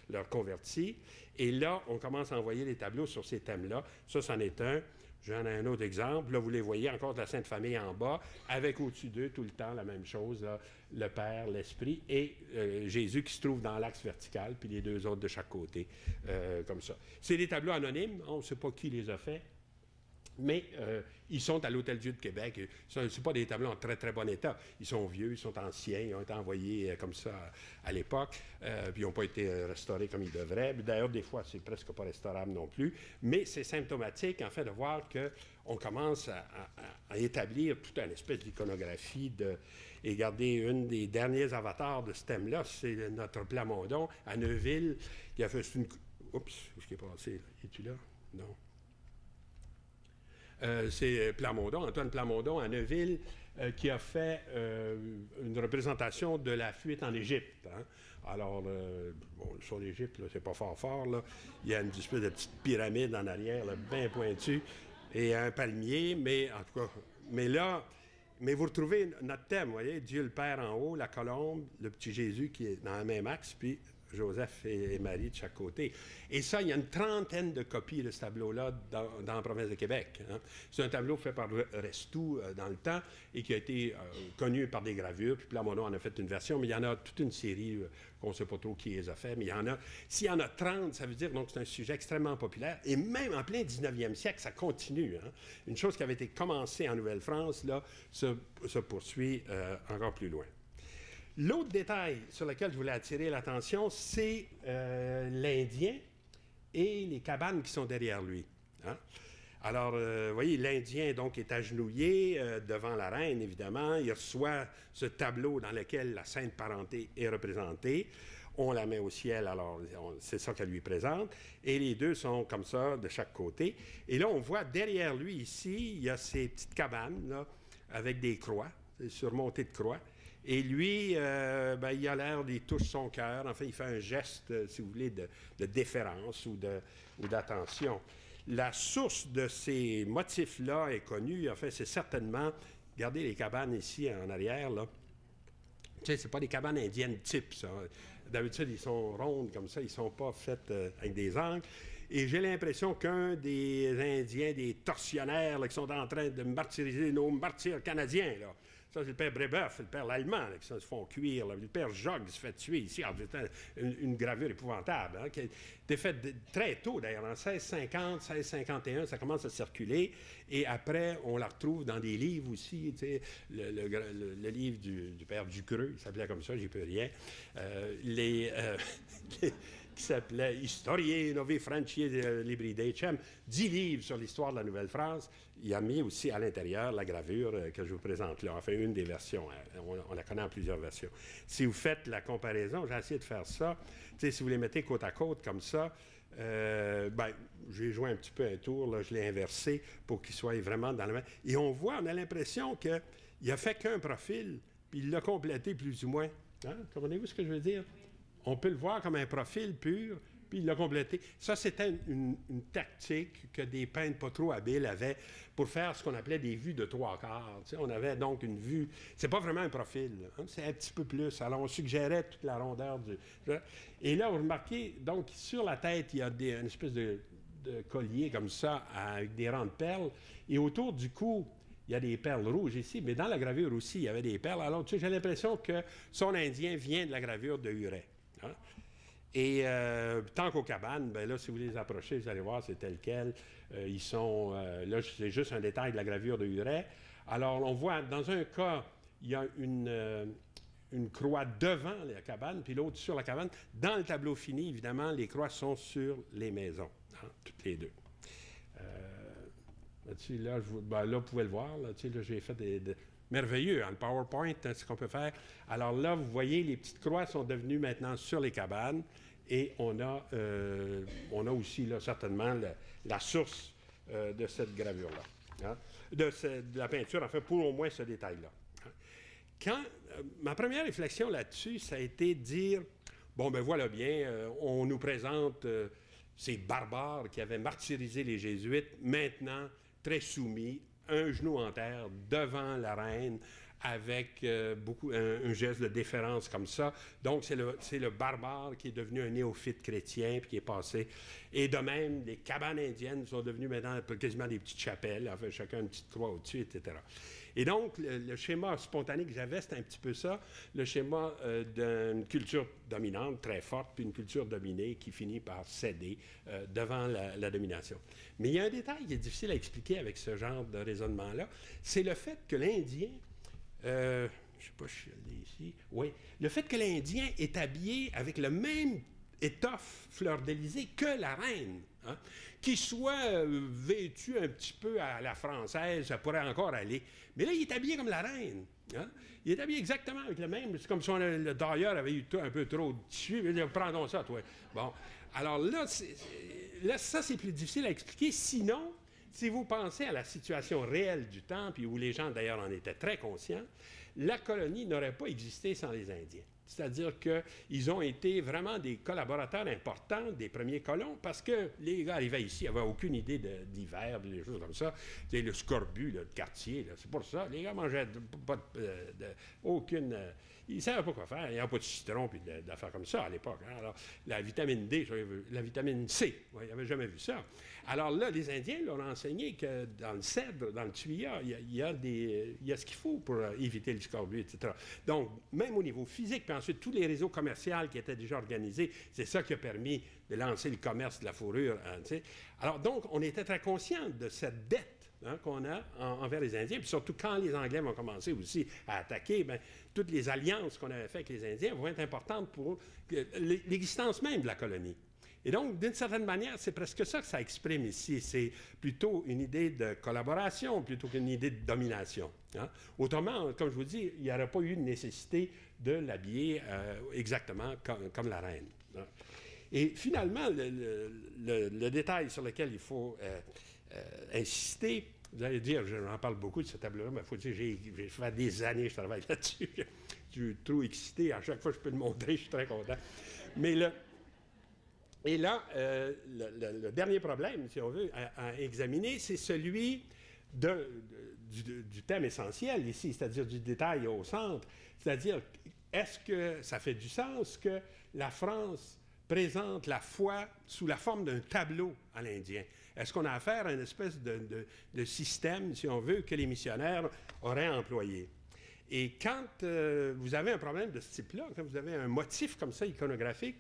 leur convertis. Et là, on commence à envoyer des tableaux sur ces thèmes-là. Ça, c'en est un. J'en ai un autre exemple. Là, vous les voyez encore de la Sainte Famille en bas, avec au-dessus d'eux tout le temps la même chose, là, le Père, l'Esprit et Jésus qui se trouve dans l'axe vertical, puis les 2 autres de chaque côté, comme ça. C'est des tableaux anonymes. On ne sait pas qui les a faits. Mais ils sont à l'Hôtel-Dieu de Québec. Ce ne sont pas des tableaux en très, très bon état. Ils sont vieux, ils sont anciens, ils ont été envoyés comme ça à l'époque, puis ils n'ont pas été restaurés comme ils devraient. D'ailleurs, des fois, c'est presque pas restaurable non plus. Mais c'est symptomatique, en fait, de voir qu'on commence à établir toute une espèce d'iconographie. Et regardez, une des derniers avatars de ce thème-là, c'est notre Plamondon à Neuville, qui a fait une... Oups, qu'est-ce qui est passé? Es-tu là? Non. c'est Plamondon, Antoine Plamondon, à Neuville, qui a fait une représentation de la fuite en Égypte. Hein. Alors, bon, sur l'Égypte, c'est pas fort, là. Il y a une espèce de petite pyramide en arrière, là, bien pointue, et un palmier, mais en tout cas, mais vous retrouvez notre thème, vous voyez, Dieu le Père en haut, la colombe, le petit Jésus qui est dans le même axe, puis Joseph et Marie de chaque côté. Et ça, il y a une trentaine de copies de ce tableau-là dans la province de Québec. Hein. C'est un tableau fait par Restou dans le temps et qui a été connu par des gravures. Puis Plamondon en a fait une version, mais il y en a toute une série qu'on ne sait pas trop qui les a fait. Mais il y en a. S'il y en a 30, ça veut dire donc c'est un sujet extrêmement populaire. Et même en plein 19e siècle, ça continue. Hein. Une chose qui avait été commencée en Nouvelle-France, là, se poursuit encore plus loin. L'autre détail sur lequel je voulais attirer l'attention, c'est l'Indien et les cabanes qui sont derrière lui. Hein? Alors, vous voyez, l'Indien, donc, est agenouillé devant la reine, évidemment. Il reçoit ce tableau dans lequel la Sainte Parenté est représentée. On la met au ciel, alors c'est ça qu'elle lui présente. Et les deux sont comme ça, de chaque côté. Et là, on voit derrière lui, ici, il y a ces petites cabanes, là, avec des croix, surmontées de croix. Et lui, il a l'air, il touche son cœur. Enfin, il fait un geste, si vous voulez, de déférence ou d'attention. La source de ces motifs-là est connue. Enfin, c'est certainement, regardez les cabanes ici en arrière, là. Tu sais, c'est pas des cabanes indiennes type, ça. D'habitude, ils sont rondes comme ça. Ils sont pas faites avec des angles. Et j'ai l'impression qu'un des Indiens, des tortionnaires là, qui sont en train de martyriser nos martyrs canadiens, là. Ça, c'est le père Brébeuf, le père l'Allemand, là, qui se font cuire. Là. Le père Jacques se fait tuer ici. C'est une gravure épouvantable, hein, qui a été faite très tôt, d'ailleurs, en 1650, 1651, ça commence à circuler. Et après, on la retrouve dans des livres aussi. Tu sais, le livre du père Ducreux, il s'appelait comme ça, j'y peux rien. Qui s'appelait Historie Novi Franci Libri Decem, 10 livres sur l'histoire de la Nouvelle-France. Il a mis aussi à l'intérieur la gravure que je vous présente là, enfin une des versions. On la connaît en plusieurs versions. Si vous faites la comparaison, j'ai essayé de faire ça. Tu sais, si vous les mettez côte à côte comme ça, j'ai joué un petit peu un tour, là, je l'ai inversé pour qu'il soit vraiment dans le même. Et on a l'impression qu'il a fait qu'un profil, puis il l'a complété plus ou moins. Hein? Comprenez-vous ce que je veux dire? On peut le voir comme un profil pur, puis il l'a complété. Ça, c'était une tactique que des peintres pas trop habiles avaient pour faire ce qu'on appelait des vues de trois quarts. Tu sais, on avait donc une vue... C'est pas vraiment un profil, hein, c'est un petit peu plus. Alors, on suggérait toute la rondeur du... Et là, vous remarquez, donc, sur la tête, il y a une espèce de collier comme ça, avec des rangs de perles. Et autour du cou, il y a des perles rouges ici, mais dans la gravure aussi, il y avait des perles. Alors, tu sais, j'ai l'impression que son Indien vient de la gravure de Huret. Hein? Et tant qu'aux cabanes, bien là, si vous les approchez, vous allez voir, c'est tel quel. Ils sont... là, c'est juste un détail de la gravure de Huret. Alors, on voit, dans un cas, il y a une croix devant la cabane, puis l'autre sur la cabane. Dans le tableau fini, évidemment, les croix sont sur les maisons, hein, toutes les deux. Là, là, vous pouvez le voir. Là, j'ai fait merveilleux, en le PowerPoint, hein, c'est ce qu'on peut faire. Alors là, vous voyez, les petites croix sont devenues maintenant sur les cabanes et on a aussi, là, certainement, la source de cette gravure-là, hein, de la peinture, enfin, pour au moins ce détail-là. Hein. Ma première réflexion là-dessus, ça a été de dire, bon, ben voilà bien, on nous présente ces barbares qui avaient martyrisé les Jésuites, maintenant très soumis, un genou en terre devant la reine, avec un geste de déférence comme ça. Donc, c'est le barbare qui est devenu un néophyte chrétien, puis qui est passé. Et de même, les cabanes indiennes sont devenues maintenant quasiment des petites chapelles, enfin, chacun une petite croix au-dessus, etc. Et donc, le schéma spontané que j'avais, c'était un petit peu ça, le schéma d'une culture dominante très forte, puis une culture dominée qui finit par céder devant la domination. Mais il y a un détail qui est difficile à expliquer avec ce genre de raisonnement-là, c'est le fait que l'Indien, je ne sais pas si je l'ai ici, oui, le fait que l'Indien est habillé avec le même étoffe fleur-d'Élysée que la reine, hein, qui soit vêtu un petit peu à la française, ça pourrait encore aller. Mais là, il est habillé comme la reine. Hein? Il est habillé exactement avec le même. C'est comme si le tailleur avait eu un peu trop de tissu. Il dit, prends donc ça, toi. Bon. Alors là, ça, c'est plus difficile à expliquer. Sinon, si vous pensez à la situation réelle du temps, puis où les gens d'ailleurs en étaient très conscients, la colonie n'aurait pas existé sans les Indiens. C'est-à-dire qu'ils ont été vraiment des collaborateurs importants des premiers colons parce que les gars arrivaient ici, ils n'avaient aucune idée d'hiver, des choses comme ça. C'est le scorbut là, de quartier, c'est pour ça. Les gars mangeaient aucune... ils ne savaient pas quoi faire. Il n'y avait pas de citron et d'affaires comme ça à l'époque. Hein. Alors, la vitamine D, la vitamine C, ils n'avaient jamais vu ça. Alors là, les Indiens leur ont enseigné que dans le cèdre, dans le tuya, il y a ce qu'il faut pour éviter le scorbut, etc. Donc, même au niveau physique, puis ensuite, tous les réseaux commerciaux qui étaient déjà organisés, c'est ça qui a permis de lancer le commerce de la fourrure. Hein, alors, donc, on était très conscients de cette dette qu'on a envers les Indiens. Puis surtout, quand les Anglais vont commencer aussi à attaquer, bien, toutes les alliances qu'on avait faites avec les Indiens vont être importantes pour l'existence même de la colonie. Et donc, d'une certaine manière, c'est presque ça que ça exprime ici. C'est plutôt une idée de collaboration plutôt qu'une idée de domination. Hein. Autrement, comme je vous dis, il n'y aurait pas eu de nécessité de l'habiller exactement comme la reine. Hein. Et finalement, le détail sur lequel il faut insister, vous allez dire, j'en parle beaucoup de ce tableau-là, mais il faut dire, j'ai fait des années que je travaille là-dessus. Je suis trop excité. À chaque fois que je peux le montrer, je suis très content. Mais et là, le dernier problème, si on veut, à examiner, c'est celui du thème essentiel ici, c'est-à-dire du détail au centre. C'est-à-dire, est-ce que ça fait du sens que la France présente la foi sous la forme d'un tableau à l'Indien? Est-ce qu'on a affaire à une espèce de système, si on veut, que les missionnaires auraient employé? Et quand vous avez un problème de ce type-là, quand vous avez un motif comme ça iconographique,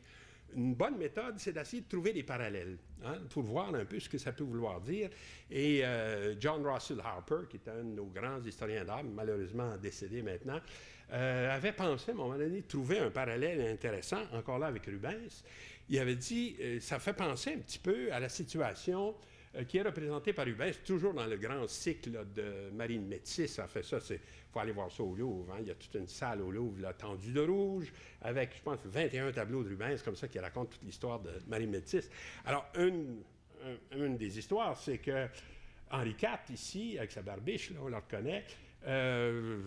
une bonne méthode, c'est d'essayer de trouver des parallèles, hein, pour voir un peu ce que ça peut vouloir dire. Et John Russell Harper, qui est un de nos grands historiens d'art, malheureusement décédé maintenant, avait pensé à un moment donné trouver un parallèle intéressant, encore là avec Rubens. Il avait dit, ça fait penser un petit peu à la situation qui est représentée par Rubens, toujours dans le grand cycle de Marie de Médicis. Ça fait ça, il faut aller voir ça au Louvre. Hein. Il y a toute une salle au Louvre, là, tendue de rouge, avec, je pense, 21 tableaux de Rubens, comme ça, qui racontent toute l'histoire de Marie de Médicis. Alors, une des histoires, c'est que Henri IV, ici, avec sa barbiche, là, on le reconnaît,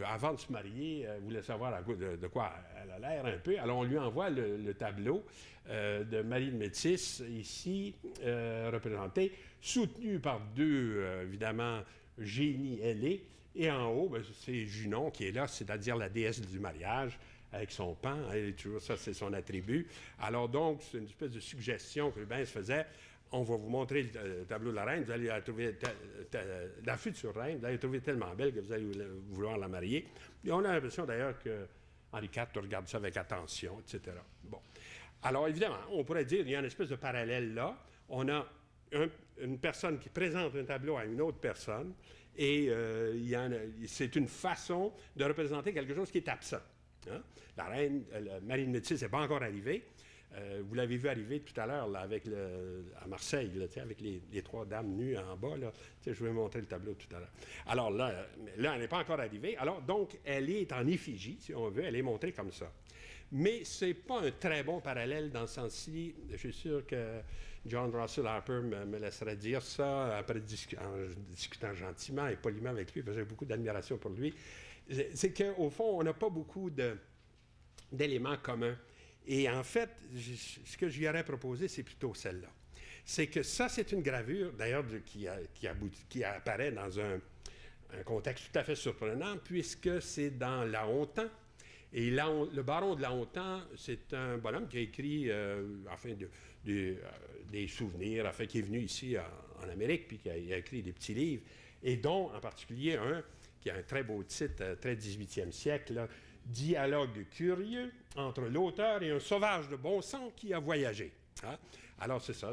avant de se marier, voulait savoir de quoi elle a l'air un peu. Alors, on lui envoie le tableau de Marie de Médicis, ici, représenté, soutenu par deux, évidemment, génies ailés. Et en haut, ben, c'est Junon qui est là, c'est-à-dire la déesse du mariage, avec son pan. Toujours, ça, c'est son attribut. Alors, donc, c'est une espèce de suggestion que Rubens faisait. On va vous montrer le tableau de la reine, vous allez la trouver, la future reine, vous allez la trouver tellement belle que vous allez vouloir la marier. Et on a l'impression d'ailleurs que Henri IV regarde ça avec attention, etc. Bon. Alors évidemment, on pourrait dire qu'il y a une espèce de parallèle là. On a une personne qui présente un tableau à une autre personne et c'est une façon de représenter quelque chose qui est absent. Hein? La reine, Marie de Médicis n'est pas encore arrivée. Vous l'avez vu arriver tout à l'heure à Marseille, là, avec les trois dames nues en bas. Là. Je vais vous montrer le tableau tout à l'heure. Alors là, elle n'est pas encore arrivée. Alors, donc, elle est en effigie, si on veut. Elle est montrée comme ça. Mais ce n'est pas un très bon parallèle dans ce sens-ci. Je suis sûr que John Russell Harper me laisserait dire ça après en discutant gentiment et poliment avec lui, parce que j'ai beaucoup d'admiration pour lui. C'est qu'au fond, on n'a pas beaucoup d'éléments communs. Et en fait, ce que je lui aurais proposé, c'est plutôt celle-là. C'est que ça, c'est une gravure, d'ailleurs, qui apparaît dans un contexte tout à fait surprenant, puisque c'est dans La Hontan. Et le baron de La Hontan, c'est un bonhomme qui a écrit des souvenirs, qui est venu ici en Amérique, puis qui a écrit des petits livres, et dont, en particulier, un qui a un très beau titre, très 18e siècle, là, Dialogue curieux entre l'auteur et un sauvage de bon sang qui a voyagé. Hein? Alors, c'est ça,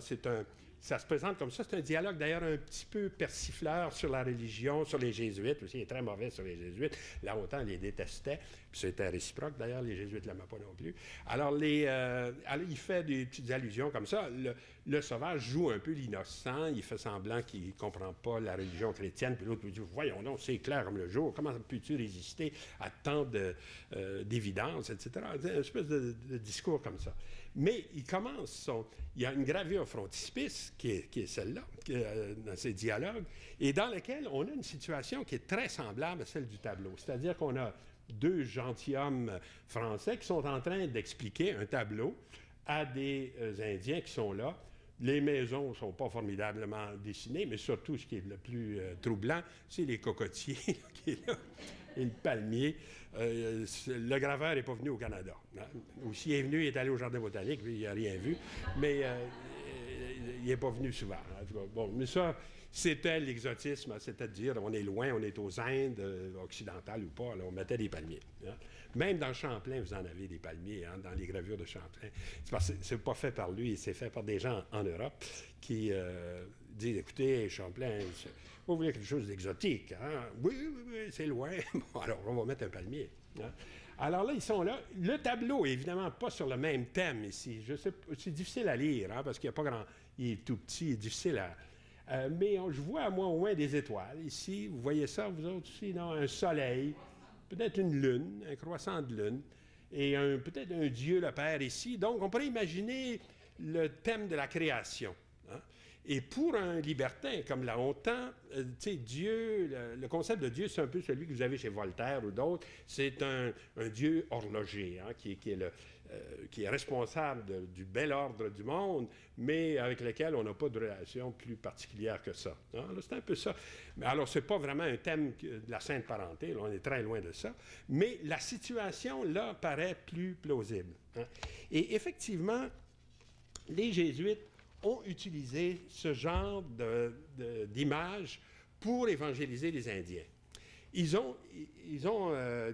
ça se présente comme ça. C'est un dialogue, d'ailleurs, un petit peu persifleur sur la religion, sur les jésuites aussi. Il est très mauvais sur les jésuites. Là, autant les détestait. Puis c'était réciproque, d'ailleurs. Les jésuites ne l'aimaient pas non plus. Alors, il fait des petites allusions comme ça. le sauvage joue un peu l'innocent, il fait semblant qu'il ne comprend pas la religion chrétienne, puis l'autre lui dit, voyons donc, c'est clair comme le jour, comment peux-tu résister à tant d'évidence, etc. C'est une espèce de discours comme ça. Mais il commence il y a une gravure frontispice, qui est celle-là, dans ces dialogues, et dans laquelle on a une situation qui est très semblable à celle du tableau. C'est-à-dire qu'on a deux gentilshommes français qui sont en train d'expliquer un tableau à des Indiens qui sont là. Les maisons ne sont pas formidablement dessinées, mais surtout, ce qui est le plus troublant, c'est les cocotiers qui est là, et le palmier. Le graveur n'est pas venu au Canada. Hein. Ou s'il est venu, il est allé au Jardin botanique, puis il n'a rien vu, mais il n'est pas venu souvent. En tout cas. Bon, mais ça, c'était l'exotisme, c'est-à-dire on est loin, on est aux Indes, occidentales ou pas, là, on mettait des palmiers. Hein. Même dans Champlain, vous en avez des palmiers, hein, dans les gravures de Champlain. C'est pas fait par lui, c'est fait par des gens en Europe qui disent, écoutez, Champlain, vous voulez quelque chose d'exotique, hein? Oui, c'est loin. Bon, alors, on va mettre un palmier. Hein? Alors là, ils sont là. Le tableau est évidemment pas sur le même thème ici. Je sais, c'est difficile à lire, hein, parce qu'il n'y a pas grand... Il est tout petit, il est difficile à... mais je vois, moi, au moins des étoiles. Ici, vous voyez ça, vous autres aussi, non? Un soleil, peut-être une lune, un croissant de lune, et peut-être un Dieu, le Père, ici. Donc, on pourrait imaginer le thème de la création. Hein? Et pour un libertin comme la Hontan, Dieu, le concept de Dieu, c'est un peu celui que vous avez chez Voltaire ou d'autres. C'est un Dieu horloger, hein, qui est responsable du bel ordre du monde, mais avec lequel on n'a pas de relation plus particulière que ça. Hein? C'est un peu ça. Mais alors, ce n'est pas vraiment un thème de la Sainte Parenté, là, on est très loin de ça, mais la situation, là, paraît plus plausible. Hein? Et effectivement, les Jésuites ont utilisé ce genre d'image pour évangéliser les Indiens. Ils ont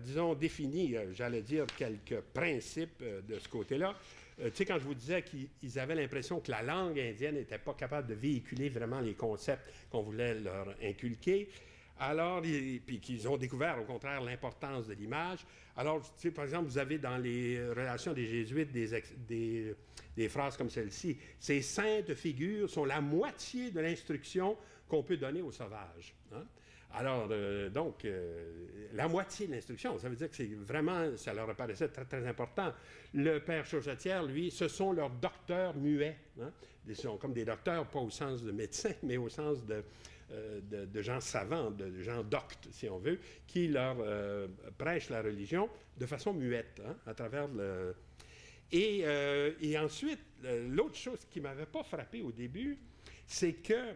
disons, défini, j'allais dire, quelques principes de ce côté-là. Tu sais, quand je vous disais qu'ils avaient l'impression que la langue indienne n'était pas capable de véhiculer vraiment les concepts qu'on voulait leur inculquer, alors, puis qu'ils ont découvert, au contraire, l'importance de l'image. Alors, tu sais, par exemple, vous avez dans les relations des Jésuites des phrases comme celle-ci. Ces saintes figures sont la moitié de l'instruction qu'on peut donner aux sauvages. Hein? Alors, la moitié de l'instruction, ça veut dire que c'est vraiment, ça leur paraissait très, très important. Le père Chauchetière, lui, ce sont leurs docteurs muets. Hein? Ils sont comme des docteurs, pas au sens de médecins, mais au sens de gens savants, de gens doctes, si on veut, qui leur prêchent la religion de façon muette, hein, à travers le... Et ensuite, l'autre chose qui ne m'avait pas frappé au début, c'est que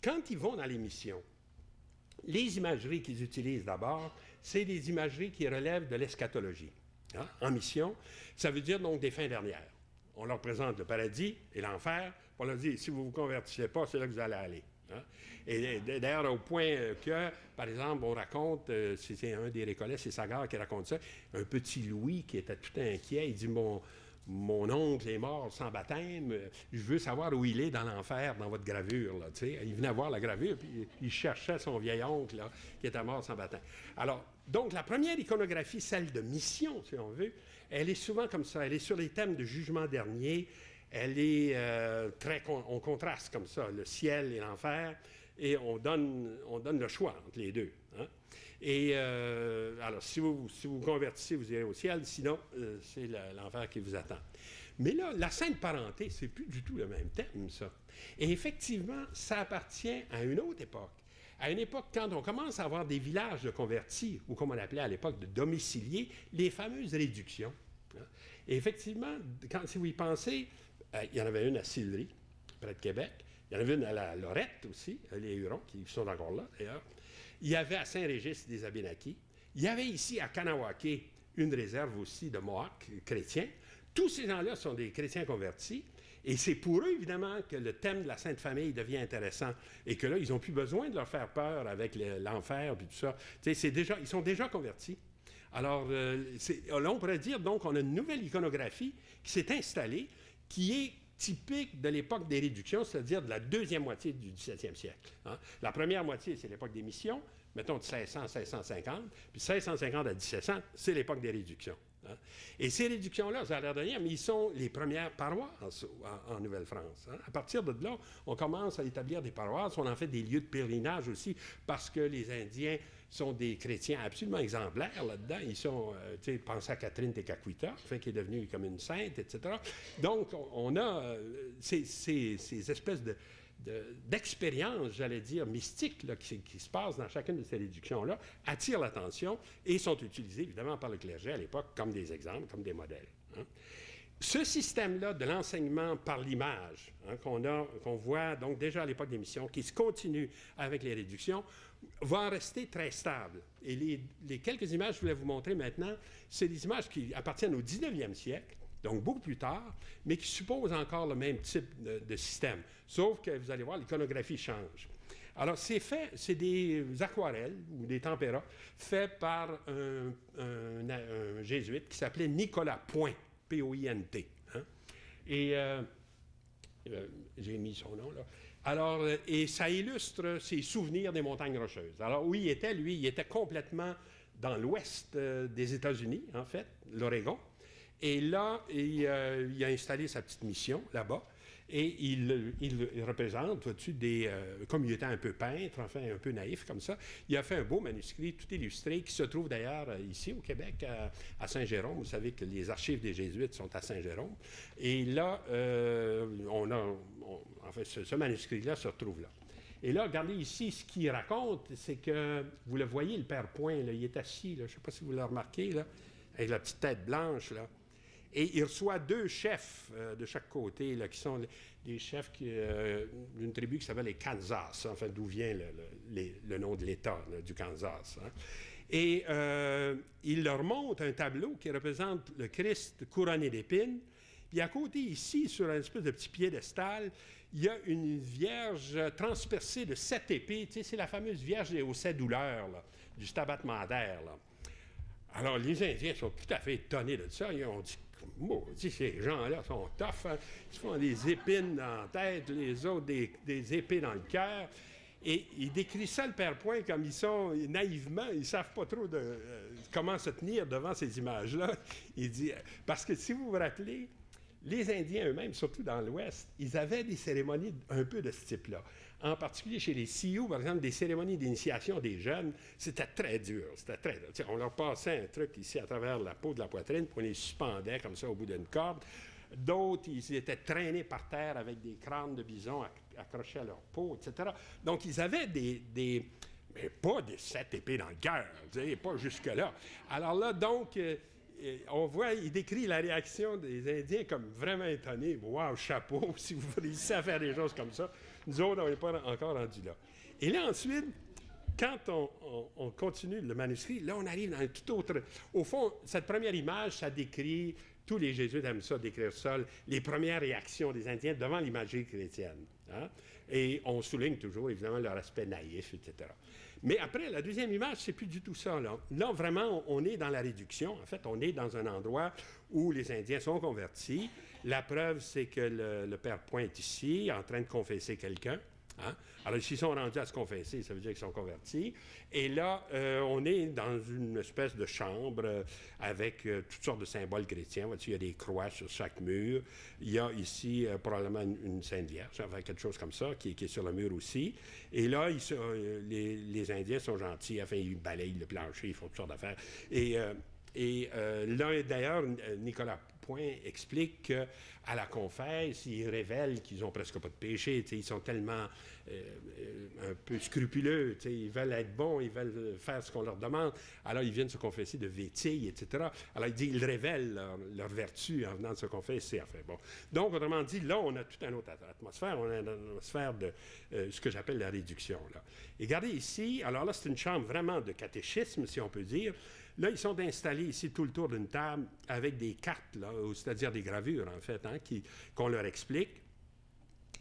quand ils vont dans les missions, les imageries qu'ils utilisent d'abord, c'est des imageries qui relèvent de l'eschatologie. Hein, en mission, ça veut dire donc des fins dernières. On leur présente le paradis et l'enfer, on leur dit, si vous ne vous convertissez pas, c'est là que vous allez aller. Hein? Et d'ailleurs, au point que, par exemple, on raconte, c'est un des Récollets, c'est Sagard qui raconte ça, un petit Louis qui était tout inquiet, il dit, mon oncle est mort sans baptême, je veux savoir où il est dans l'enfer, dans votre gravure. Là, il venait voir la gravure, puis il cherchait son vieil oncle là, qui était mort sans baptême. Alors, donc, la première iconographie, celle de mission, si on veut, elle est souvent comme ça, elle est sur les thèmes de jugement dernier, elle est on contraste comme ça, le ciel et l'enfer, et on donne le choix entre les deux. Hein? Et alors, si vous convertissez, vous irez au ciel, sinon, c'est l'enfer qui vous attend. Mais là, la Sainte Parenté, c'est plus du tout le même thème, ça. Et effectivement, ça appartient à une autre époque. À une époque, quand on commence à avoir des villages de convertis, ou comme on appelait à l'époque de domiciliés, les fameuses réductions. Hein? Et effectivement, si vous y pensez, il y en avait une à Sillery, près de Québec. Il y en avait une à la Lorette aussi, les Hurons, qui sont encore là, d'ailleurs. Il y avait à Saint-Régis des Abénaquis. Il y avait ici à Kanawake une réserve aussi de Mohawks chrétiens. Tous ces gens-là sont des chrétiens convertis. Et c'est pour eux, évidemment, que le thème de la Sainte Famille devient intéressant. Et que là, ils n'ont plus besoin de leur faire peur avec l'enfer et tout ça. Ils sont déjà convertis. Alors, là, on pourrait dire, donc, on a une nouvelle iconographie qui s'est installée, qui est typique de l'époque des réductions, c'est-à-dire de la deuxième moitié du 17e siècle. Hein. La première moitié, c'est l'époque des missions, mettons de 1600 à 1650, puis 1650 à 1700, c'est l'époque des réductions. Hein. Et ces réductions-là, ça a l'air de rien, mais ils sont les premières paroisses en Nouvelle-France. Hein. À partir de là, on commence à établir des paroisses, on en fait des lieux de pèlerinage aussi, parce que les Indiens sont des chrétiens absolument exemplaires là-dedans. Ils sont, tu sais, pensez à Catherine Tekakwitha, qui est devenue comme une sainte, etc. Donc, on a ces espèces d'expériences, j'allais dire, mystiques là, qui se passent dans chacune de ces réductions-là, attirent l'attention et sont utilisées, évidemment, par le clergé à l'époque comme des exemples, comme des modèles. Hein. Ce système-là de l'enseignement par l'image, hein, qu'on voit donc déjà à l'époque des missions, qui se continue avec les réductions, va en rester très stable. Et les quelques images que je voulais vous montrer maintenant, c'est des images qui appartiennent au 19e siècle, donc beaucoup plus tard, mais qui supposent encore le même type de système. Sauf que, vous allez voir, l'iconographie change. Alors, c'est des aquarelles ou des tempéras faits par un jésuite qui s'appelait Nicolas Point, P-O-I-N-T. Hein? Et j'ai mis son nom, là. Alors, et ça illustre ses souvenirs des montagnes rocheuses. Alors, où il était, lui, il était complètement dans l'ouest des États-Unis, en fait, l'Oregon. Et là, il a installé sa petite mission là-bas. Et il représente, vois-tu, comme il était un peu peintre, enfin un peu naïf comme ça, il a fait un beau manuscrit tout illustré qui se trouve d'ailleurs ici au Québec, à Saint-Jérôme. Vous savez que les archives des Jésuites sont à Saint-Jérôme. Et là, ce manuscrit-là se retrouve là. Et là, regardez ici, ce qu'il raconte, c'est que, vous le voyez, le père Point, là, il est assis, là, je ne sais pas si vous le remarquez, là, avec la petite tête blanche, là. Et il reçoit 2 chefs de chaque côté, là, qui sont des chefs d'une tribu qui s'appelle les Kansas, enfin, d'où vient le nom de l'État du Kansas. Hein. Et il leur montre un tableau qui représente le Christ couronné d'épines. Puis à côté, ici, sur un espèce de petit piédestal, il y a une vierge transpercée de 7 épées. Tu sais, c'est la fameuse vierge aux 7 douleurs, là, du Stabat Mater, là. Alors, les Indiens sont tout à fait étonnés de ça. Ils ont dit, maudit, ces gens-là sont tough. Hein? Ils se font des épines dans la tête, les autres des épées dans le cœur. Et il décrit ça, le père Point, comme ils sont naïvement, ils ne savent pas trop comment se tenir devant ces images-là. Il dit, parce que si vous vous rappelez, les Indiens eux-mêmes, surtout dans l'Ouest, ils avaient des cérémonies un peu de ce type-là. En particulier chez les Sioux, par exemple, des cérémonies d'initiation des jeunes, c'était très dur. C'était très dur. T'sais, on leur passait un truc ici à travers la peau de la poitrine, puis on les suspendait comme ça au bout d'une corde. D'autres, ils étaient traînés par terre avec des crânes de bison accrochés à leur peau, etc. Donc, ils avaient mais pas des 7 épées dans le cœur, pas jusque-là. Alors là, donc, on voit, il décrit la réaction des Indiens comme vraiment étonnés. Wow, chapeau, si vous réussissez à faire des choses comme ça. Nous autres, on n'est pas encore rendus là. Et là, ensuite, quand on continue le manuscrit, là, on arrive dans un tout autre... Au fond, cette première image, ça décrit... Tous les jésuites aiment ça, décrire ça, les premières réactions des Indiens devant l'imagerie chrétienne. Hein? Et on souligne toujours, évidemment, leur aspect naïf, etc. Mais après, la deuxième image, c'est plus du tout ça. Là, vraiment, on est dans la réduction. En fait, on est dans un endroit où les Indiens sont convertis. La preuve, c'est que le père Point est ici, en train de confesser quelqu'un. Hein? Alors, s'ils sont rendus à se confesser, ça veut dire qu'ils sont convertis. Et là, on est dans une espèce de chambre avec toutes sortes de symboles chrétiens. Il y a des croix sur chaque mur. Il y a ici probablement une Sainte Vierge, enfin, quelque chose comme ça, qui est sur le mur aussi. Et là, les Indiens sont gentils. Enfin, ils balayent le plancher, ils font toutes sortes d'affaires. Et là, d'ailleurs, Nicolas Point explique qu'à la confesse, ils révèlent qu'ils n'ont presque pas de péché. Ils sont tellement un peu scrupuleux. Ils veulent être bons, ils veulent faire ce qu'on leur demande. Alors, ils viennent se confesser de vétilles, etc. Alors, il dit ils révèlent leur vertu en venant de se confesser. Enfin, bon. Donc, autrement dit, là, on a toute une autre atmosphère. On a une atmosphère de ce que j'appelle la réduction. Là. Et regardez ici, alors là, c'est une chambre vraiment de catéchisme, si on peut dire. Là, ils sont installés ici tout le tour d'une table avec des cartes, là, c'est-à-dire des gravures, en fait, hein, qu'on leur explique.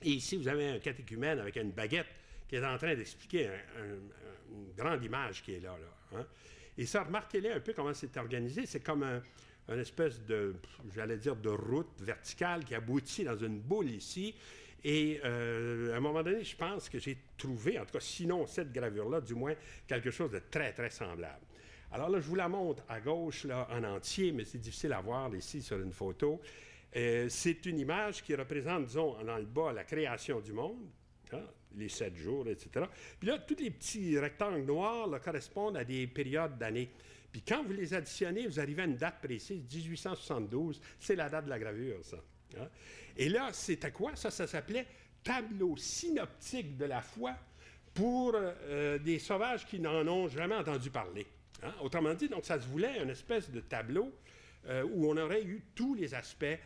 Et ici, vous avez un catéchumène avec une baguette qui est en train d'expliquer une grande image qui est là. Hein. Et ça, remarquez-le un peu comment c'est organisé. C'est comme une espèce de, j'allais dire, de route verticale qui aboutit dans une boule ici. Et à un moment donné, je pense que j'ai trouvé, en tout cas, sinon cette gravure-là, du moins, quelque chose de très, très semblable. Alors là, je vous la montre à gauche là, en entier, mais c'est difficile à voir ici sur une photo. C'est une image qui représente, disons, dans le bas, la création du monde, hein, les 7 jours, etc. Puis là, tous les petits rectangles noirs là, correspondent à des périodes d'années. Puis quand vous les additionnez, vous arrivez à une date précise, 1872, c'est la date de la gravure, ça. Hein? Et là, c'était quoi? Ça s'appelait tableau synoptique de la foi pour des sauvages qui n'en ont jamais entendu parler. Hein? Autrement dit, donc ça se voulait une espèce de tableau où on aurait eu tous les aspects,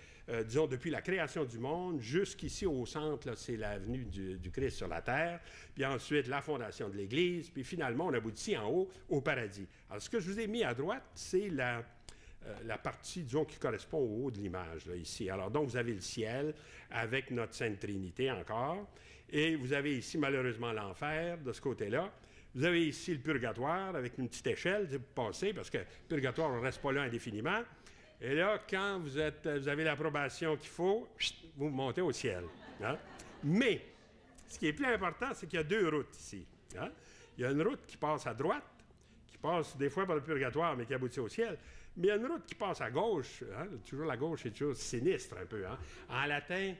disons, depuis la création du monde jusqu'ici au centre, c'est la venue du Christ sur la terre, puis ensuite la fondation de l'Église, puis finalement on aboutit en haut au paradis. Alors ce que je vous ai mis à droite, c'est la partie, disons, qui correspond au haut de l'image, là, ici. Alors, donc, vous avez le ciel avec notre Sainte Trinité encore, et vous avez ici, malheureusement, l'enfer de ce côté-là. Vous avez ici le purgatoire avec une petite échelle, vous passez, parce que le purgatoire, on ne reste pas là indéfiniment. Et là, quand vous avez l'approbation qu'il faut, vous montez au ciel. Hein? Mais, ce qui est plus important, c'est qu'il y a 2 routes ici. Hein? Il y a une route qui passe à droite, qui passe des fois par le purgatoire, mais qui aboutit au ciel. Mais il y a une route qui passe à gauche. Hein? Toujours la gauche est toujours sinistre un peu. Hein? En latin,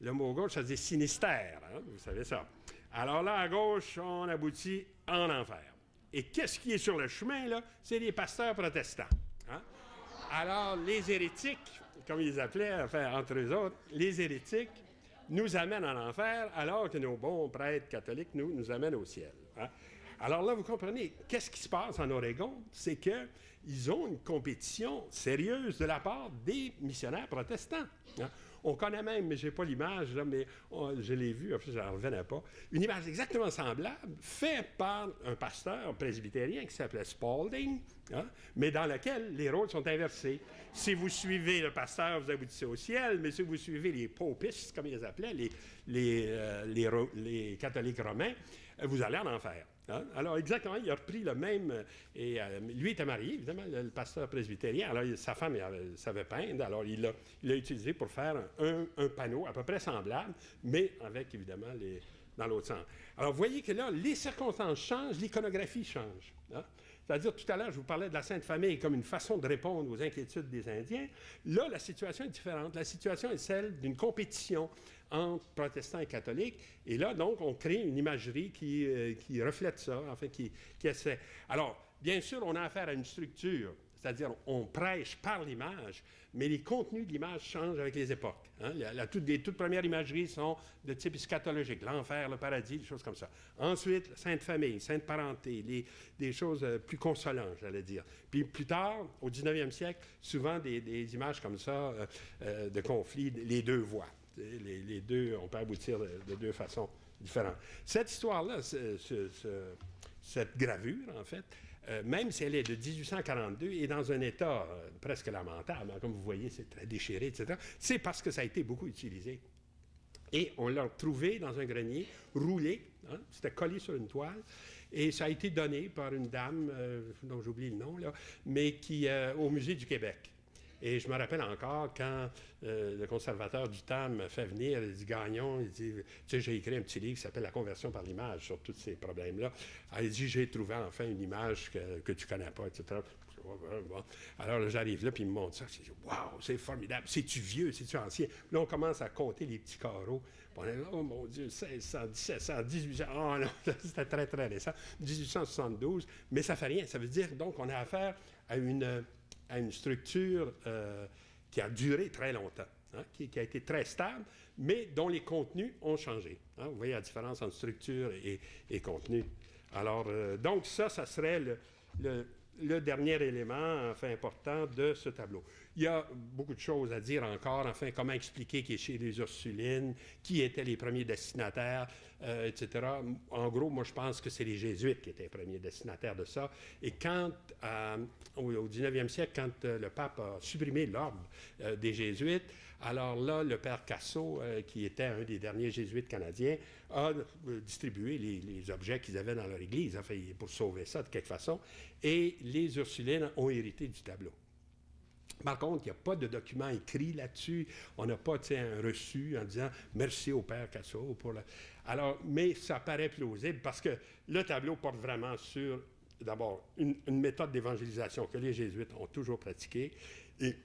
le mot gauche, ça dit sinistère. Hein? Vous savez ça. Alors là, à gauche, on aboutit en enfer. Et qu'est-ce qui est sur le chemin, là? C'est les pasteurs protestants. Hein? Alors, les hérétiques, comme ils les appelaient, enfin, entre eux autres, les hérétiques nous amènent en enfer, alors que nos bons prêtres catholiques nous amènent au ciel. Hein? Alors là, vous comprenez, qu'est-ce qui se passe en Oregon? C'est qu'ils ont une compétition sérieuse de la part des missionnaires protestants. Hein? On connaît même, mais je n'ai pas l'image, là, mais je l'ai vue, en fait, je n'en revenais pas, une image exactement semblable, faite par un pasteur presbytérien qui s'appelait Spalding, hein, mais dans laquelle les rôles sont inversés. Si vous suivez le pasteur, vous aboutissez au ciel, mais si vous suivez les popistes, comme ils les appelaient, les catholiques romains, vous allez en enfer. Hein? Alors, exactement, il a repris le même... Et lui était marié, évidemment, le pasteur presbytérien. Alors, sa femme savait peindre. Alors, il l'a utilisé pour faire un panneau à peu près semblable, mais avec, évidemment, dans l'autre sens. Alors, vous voyez que là, les circonstances changent, l'iconographie change. Hein? C'est-à-dire, tout à l'heure, je vous parlais de la Sainte Famille comme une façon de répondre aux inquiétudes des Indiens. Là, la situation est différente. La situation est celle d'une compétition entre protestants et catholiques. Et là, donc, on crée une imagerie qui reflète ça, enfin, qui essaie. Alors, bien sûr, on a affaire à une structure, c'est-à-dire on prêche par l'image, mais les contenus de l'image changent avec les époques. Hein? Les toutes premières imageries sont de type eschatologique, l'enfer, le paradis, des choses comme ça. Ensuite, Sainte Famille, Sainte Parenté, des choses plus consolantes, j'allais dire. Puis plus tard, au 19e siècle, souvent des images comme ça de conflits, les deux voies. Les deux, on peut aboutir de 2 façons différentes. Cette histoire-là, cette gravure, en fait, même si elle est de 1842, est dans un état presque lamentable. Hein, comme vous voyez, c'est très déchiré, etc. C'est parce que ça a été beaucoup utilisé. Et on l'a trouvé dans un grenier, roulé, hein, c'était collé sur une toile, et ça a été donné par une dame, dont j'oublie le nom, là, mais au Musée du Québec. Et je me rappelle encore quand le conservateur du temps me fait venir, il dit « Gagnon, il dit, tu sais, j'ai écrit un petit livre qui s'appelle « La conversion par l'image » sur tous ces problèmes-là. » Alors, il dit « J'ai trouvé enfin une image que tu ne connais pas, etc. » Bon. Alors là, j'arrive là, puis il me montre ça. Je dis « Waouh, c'est formidable. C'est-tu vieux, c'est-tu ancien? » Là, on commence à compter les petits carreaux. Puis on est là, oh mon Dieu, 1600, 1700, 1800. Oh non, c'était très, très récent. 1872. Mais ça ne fait rien. Ça veut dire, donc, on a affaire à une structure qui a duré très longtemps, hein, qui a été très stable, mais dont les contenus ont changé. Hein. Vous voyez la différence entre structure et contenu. Alors, donc ça serait le dernier élément, enfin, important de ce tableau. Il y a beaucoup de choses à dire encore, enfin, comment expliquer qui est chez les Ursulines, qui étaient les premiers destinataires, etc. En gros, moi, je pense que c'est les Jésuites qui étaient les premiers destinataires de ça. Et quand, au 19e siècle, quand le pape a supprimé l'ordre des Jésuites, alors là, le père Cassot, qui était un des derniers Jésuites canadiens, a distribué les objets qu'ils avaient dans leur église, enfin, pour sauver ça de quelque façon, et les Ursulines ont hérité du tableau. Par contre, il n'y a pas de document écrit là-dessus. On n'a pas un reçu en disant « Merci au père Cassot pour la... » Alors, mais ça paraît plausible parce que le tableau porte vraiment sur d'abord une méthode d'évangélisation que les Jésuites ont toujours pratiquée, et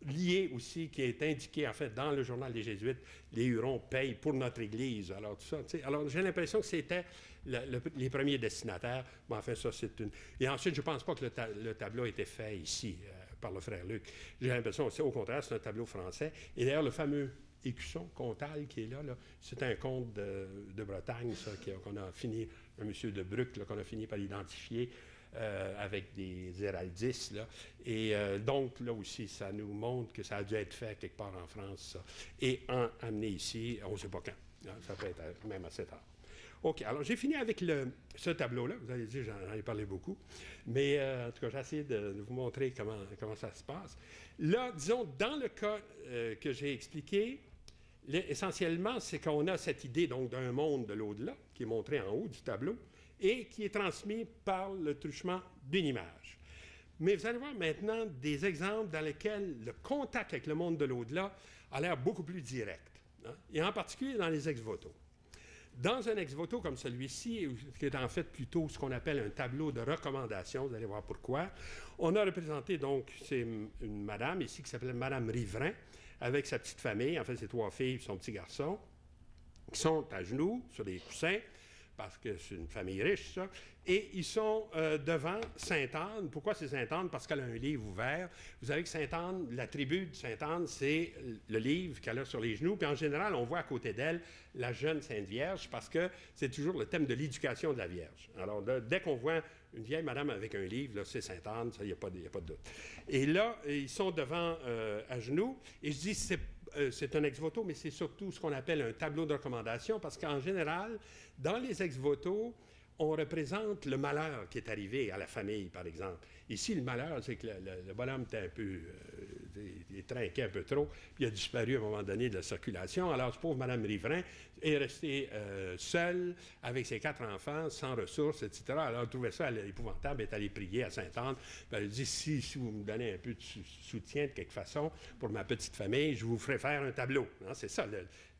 liée aussi, qui est indiquée en fait dans le journal des Jésuites, les Hurons payent pour notre Église. Alors tout ça, alors j'ai l'impression que c'était les premiers destinataires, mais enfin ça c'est une... Et ensuite, je ne pense pas que le tableau a été fait ici par le frère Luc. J'ai l'impression aussi, au contraire, c'est un tableau français. Et d'ailleurs, le fameux écusson comtal qui est là, c'est un comte de Bretagne, ça, qu'on a fini, un monsieur de Bruck, qu'on a fini par identifier avec des héraldistes. Là. Et donc, là aussi, ça nous montre que ça a dû être fait quelque part en France, ça, et amené ici, on ne sait pas quand. Hein, ça peut être même assez tard. OK, alors j'ai fini avec ce tableau-là. Vous allez dire, j'en ai parlé beaucoup. Mais en tout cas, j'ai essayé de vous montrer comment ça se passe. Là, disons, dans le cas que j'ai expliqué, essentiellement, c'est qu'on a cette idée donc d'un monde de l'au-delà, qui est montré en haut du tableau, et qui est transmis par le truchement d'une image. Mais vous allez voir maintenant des exemples dans lesquels le contact avec le monde de l'au-delà a l'air beaucoup plus direct, hein, et en particulier dans les ex-voto. Dans un ex-voto comme celui-ci, qui est en fait plutôt ce qu'on appelle un tableau de recommandation, vous allez voir pourquoi, on a représenté donc, c'est une madame ici qui s'appelle Madame Riverain, avec sa petite famille, en fait ses 3 filles et son petit garçon, qui sont à genoux sur des coussins, parce que c'est une famille riche, ça, et ils sont devant Sainte-Anne. Pourquoi c'est Sainte-Anne? Parce qu'elle a un livre ouvert. Vous savez que Sainte-Anne, l'attribut de Sainte-Anne, c'est le livre qu'elle a sur les genoux, puis en général, on voit à côté d'elle la jeune Sainte Vierge, parce que c'est toujours le thème de l'éducation de la Vierge. Alors, dès qu'on voit une vieille madame avec un livre, là, c'est Sainte-Anne, il n'y a pas de doute. Et là, ils sont devant à genoux, et je dis, c'est un ex-voto, mais c'est surtout ce qu'on appelle un tableau de recommandation, parce qu'en général, dans les ex-votos, on représente le malheur qui est arrivé à la famille, par exemple. Ici, le malheur, c'est que le bonhomme était un peu... il trinquait un peu trop, puis il a disparu à un moment donné de la circulation. Alors, ce pauvre Mme Riverain est restée seule avec ses 4 enfants, sans ressources, etc. Alors, elle trouvait ça épouvantable, elle est allée prier à Sainte-Anne. Elle a dit, si vous me donnez un peu de soutien de quelque façon pour ma petite famille, je vous ferai faire un tableau. Hein? C'est ça,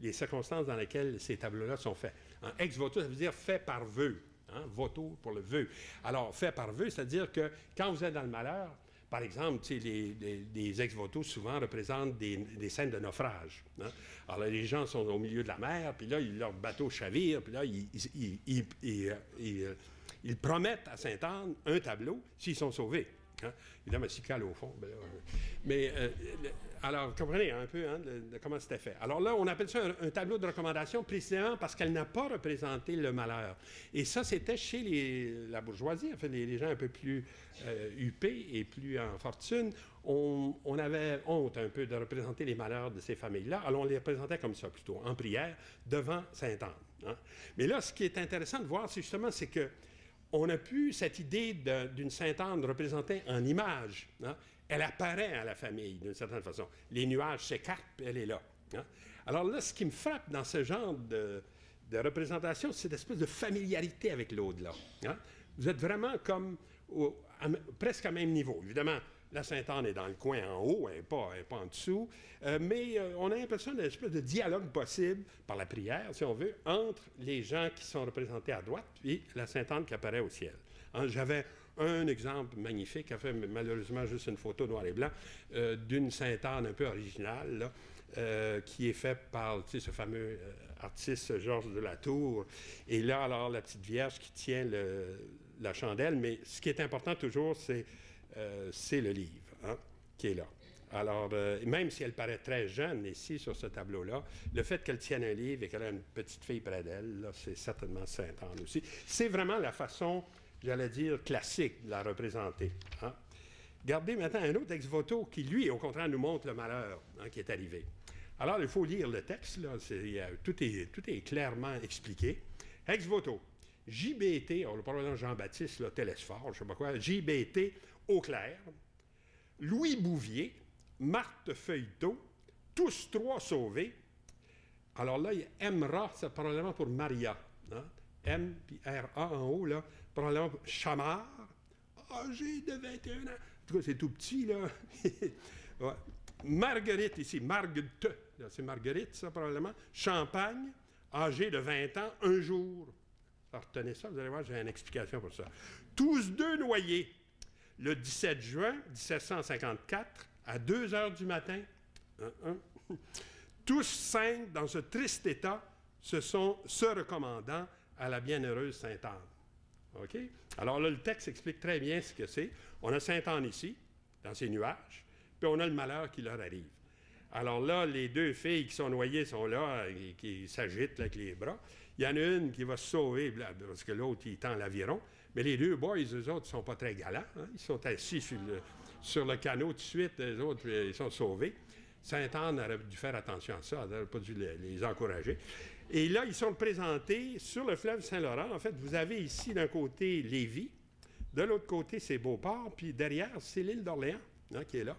les circonstances dans lesquelles ces tableaux-là sont faits. Hein? Ex-voto, ça veut dire fait par vœu. Hein, voto pour le vœu. Alors, fait par vœu, c'est-à-dire que quand vous êtes dans le malheur, par exemple, les ex-votos souvent représentent des scènes de naufrage. Hein. Alors, là, les gens sont au milieu de la mer, puis là, leur bateau chavire, puis là, ils promettent à Sainte-Anne un tableau s'ils sont sauvés. Hein. Évidemment, s'ils calent au fond. Ben là, alors, comprenez un peu hein, de comment c'était fait. Alors là, on appelle ça un tableau de recommandation précisément parce qu'elle n'a pas représenté le malheur. Et ça, c'était chez la bourgeoisie, en fait, les gens un peu plus huppés et plus en fortune. On avait honte un peu de représenter les malheurs de ces familles-là. Alors, on les représentait comme ça, plutôt, en prière, devant Sainte-Anne. Hein. Mais là, ce qui est intéressant de voir, c'est justement, c'est que on a pu cette idée d'une Sainte-Anne représentée en image. Hein? Elle apparaît à la famille, d'une certaine façon. Les nuages s'écartent, puis elle est là. Hein? Alors là, ce qui me frappe dans ce genre de représentation, c'est cette espèce de familiarité avec l'au-delà. Hein? Vous êtes vraiment comme presque à même niveau. Évidemment, la Sainte-Anne est dans le coin en haut, elle n'est pas en dessous, mais on a l'impression d'une espèce de dialogue possible, par la prière, si on veut, entre les gens qui sont représentés à droite et la Sainte-Anne qui apparaît au ciel. Hein, j'avais un exemple magnifique, en fait, malheureusement juste une photo noir et blanc, d'une Sainte-Anne un peu originale, là, qui est faite par ce fameux artiste Georges de la Tour. Et là, alors, la petite Vierge qui tient la chandelle, mais ce qui est important toujours, c'est le livre hein, qui est là. Alors, même si elle paraît très jeune ici sur ce tableau-là, le fait qu'elle tienne un livre et qu'elle a une petite fille près d'elle, là, c'est certainement Sainte-Anne aussi. C'est vraiment la façon, j'allais dire, classique de la représenter. Hein. Regardez maintenant un autre ex-voto qui, lui, au contraire, nous montre le malheur hein, qui est arrivé. Alors, il faut lire le texte, là, tout est clairement expliqué. Ex-voto. JBT, on le parle Jean-Baptiste, là, Télésphore, je ne sais pas quoi, JBT, Auclair, Louis Bouvier, Marthe Feuilletot, tous 3 sauvés. Alors là, il y a MRA, c'est probablement pour Maria. Hein? M puis R-A en haut, là, probablement pour Chamard, âgé de 21 ans. En tout cas, c'est tout petit, là. Ouais. Marguerite, ici, Marguerite, c'est Marguerite, ça, probablement. Champagne, âgé de 20 ans, un jour. Alors, retenez ça, vous allez voir, j'ai une explication pour ça. Tous deux noyés le 17 juin 1754 à 2 heures du matin. Tous 5 dans ce triste état se recommandant à la bienheureuse Sainte-Anne. OK? Alors là, le texte explique très bien ce que c'est. On a Sainte-Anne ici, dans ses nuages, puis on a le malheur qui leur arrive. Alors là, les 2 filles qui sont noyées sont là, et qui s'agitent avec les bras. Il y en a une qui va se sauver, parce que l'autre, il tend l'aviron. Mais les 2 boys, eux autres, ne sont pas très galants. Hein? Ils sont assis sur le canot tout de suite. Les autres, ils sont sauvés. Sainte-Anne aurait dû faire attention à ça. Elle n'aurait pas dû les encourager. Et là, ils sont présentés sur le fleuve Saint-Laurent. En fait, vous avez ici, d'un côté, Lévis. De l'autre côté, c'est Beauport. Puis derrière, c'est l'île d'Orléans, hein, qui est là.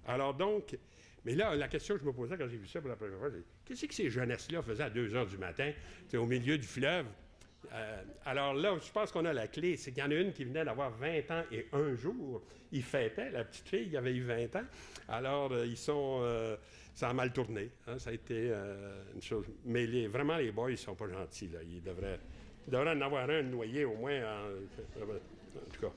Alors donc... Mais là, la question que je me posais quand j'ai vu ça pour la première fois, c'est qu'est-ce que ces jeunesses-là faisaient à 2 heures du matin, au milieu du fleuve? Alors là, je pense qu'on a la clé. C'est qu'il y en a une qui venait d'avoir 20 ans et 1 jour. Il fêtait, la petite fille, qui avait eu 20 ans. Alors, ça a mal tourné. Hein, ça a été une chose. Mais vraiment, les boys, ils ne sont pas gentils. Là. Ils devraient en avoir un noyé au moins. En tout cas.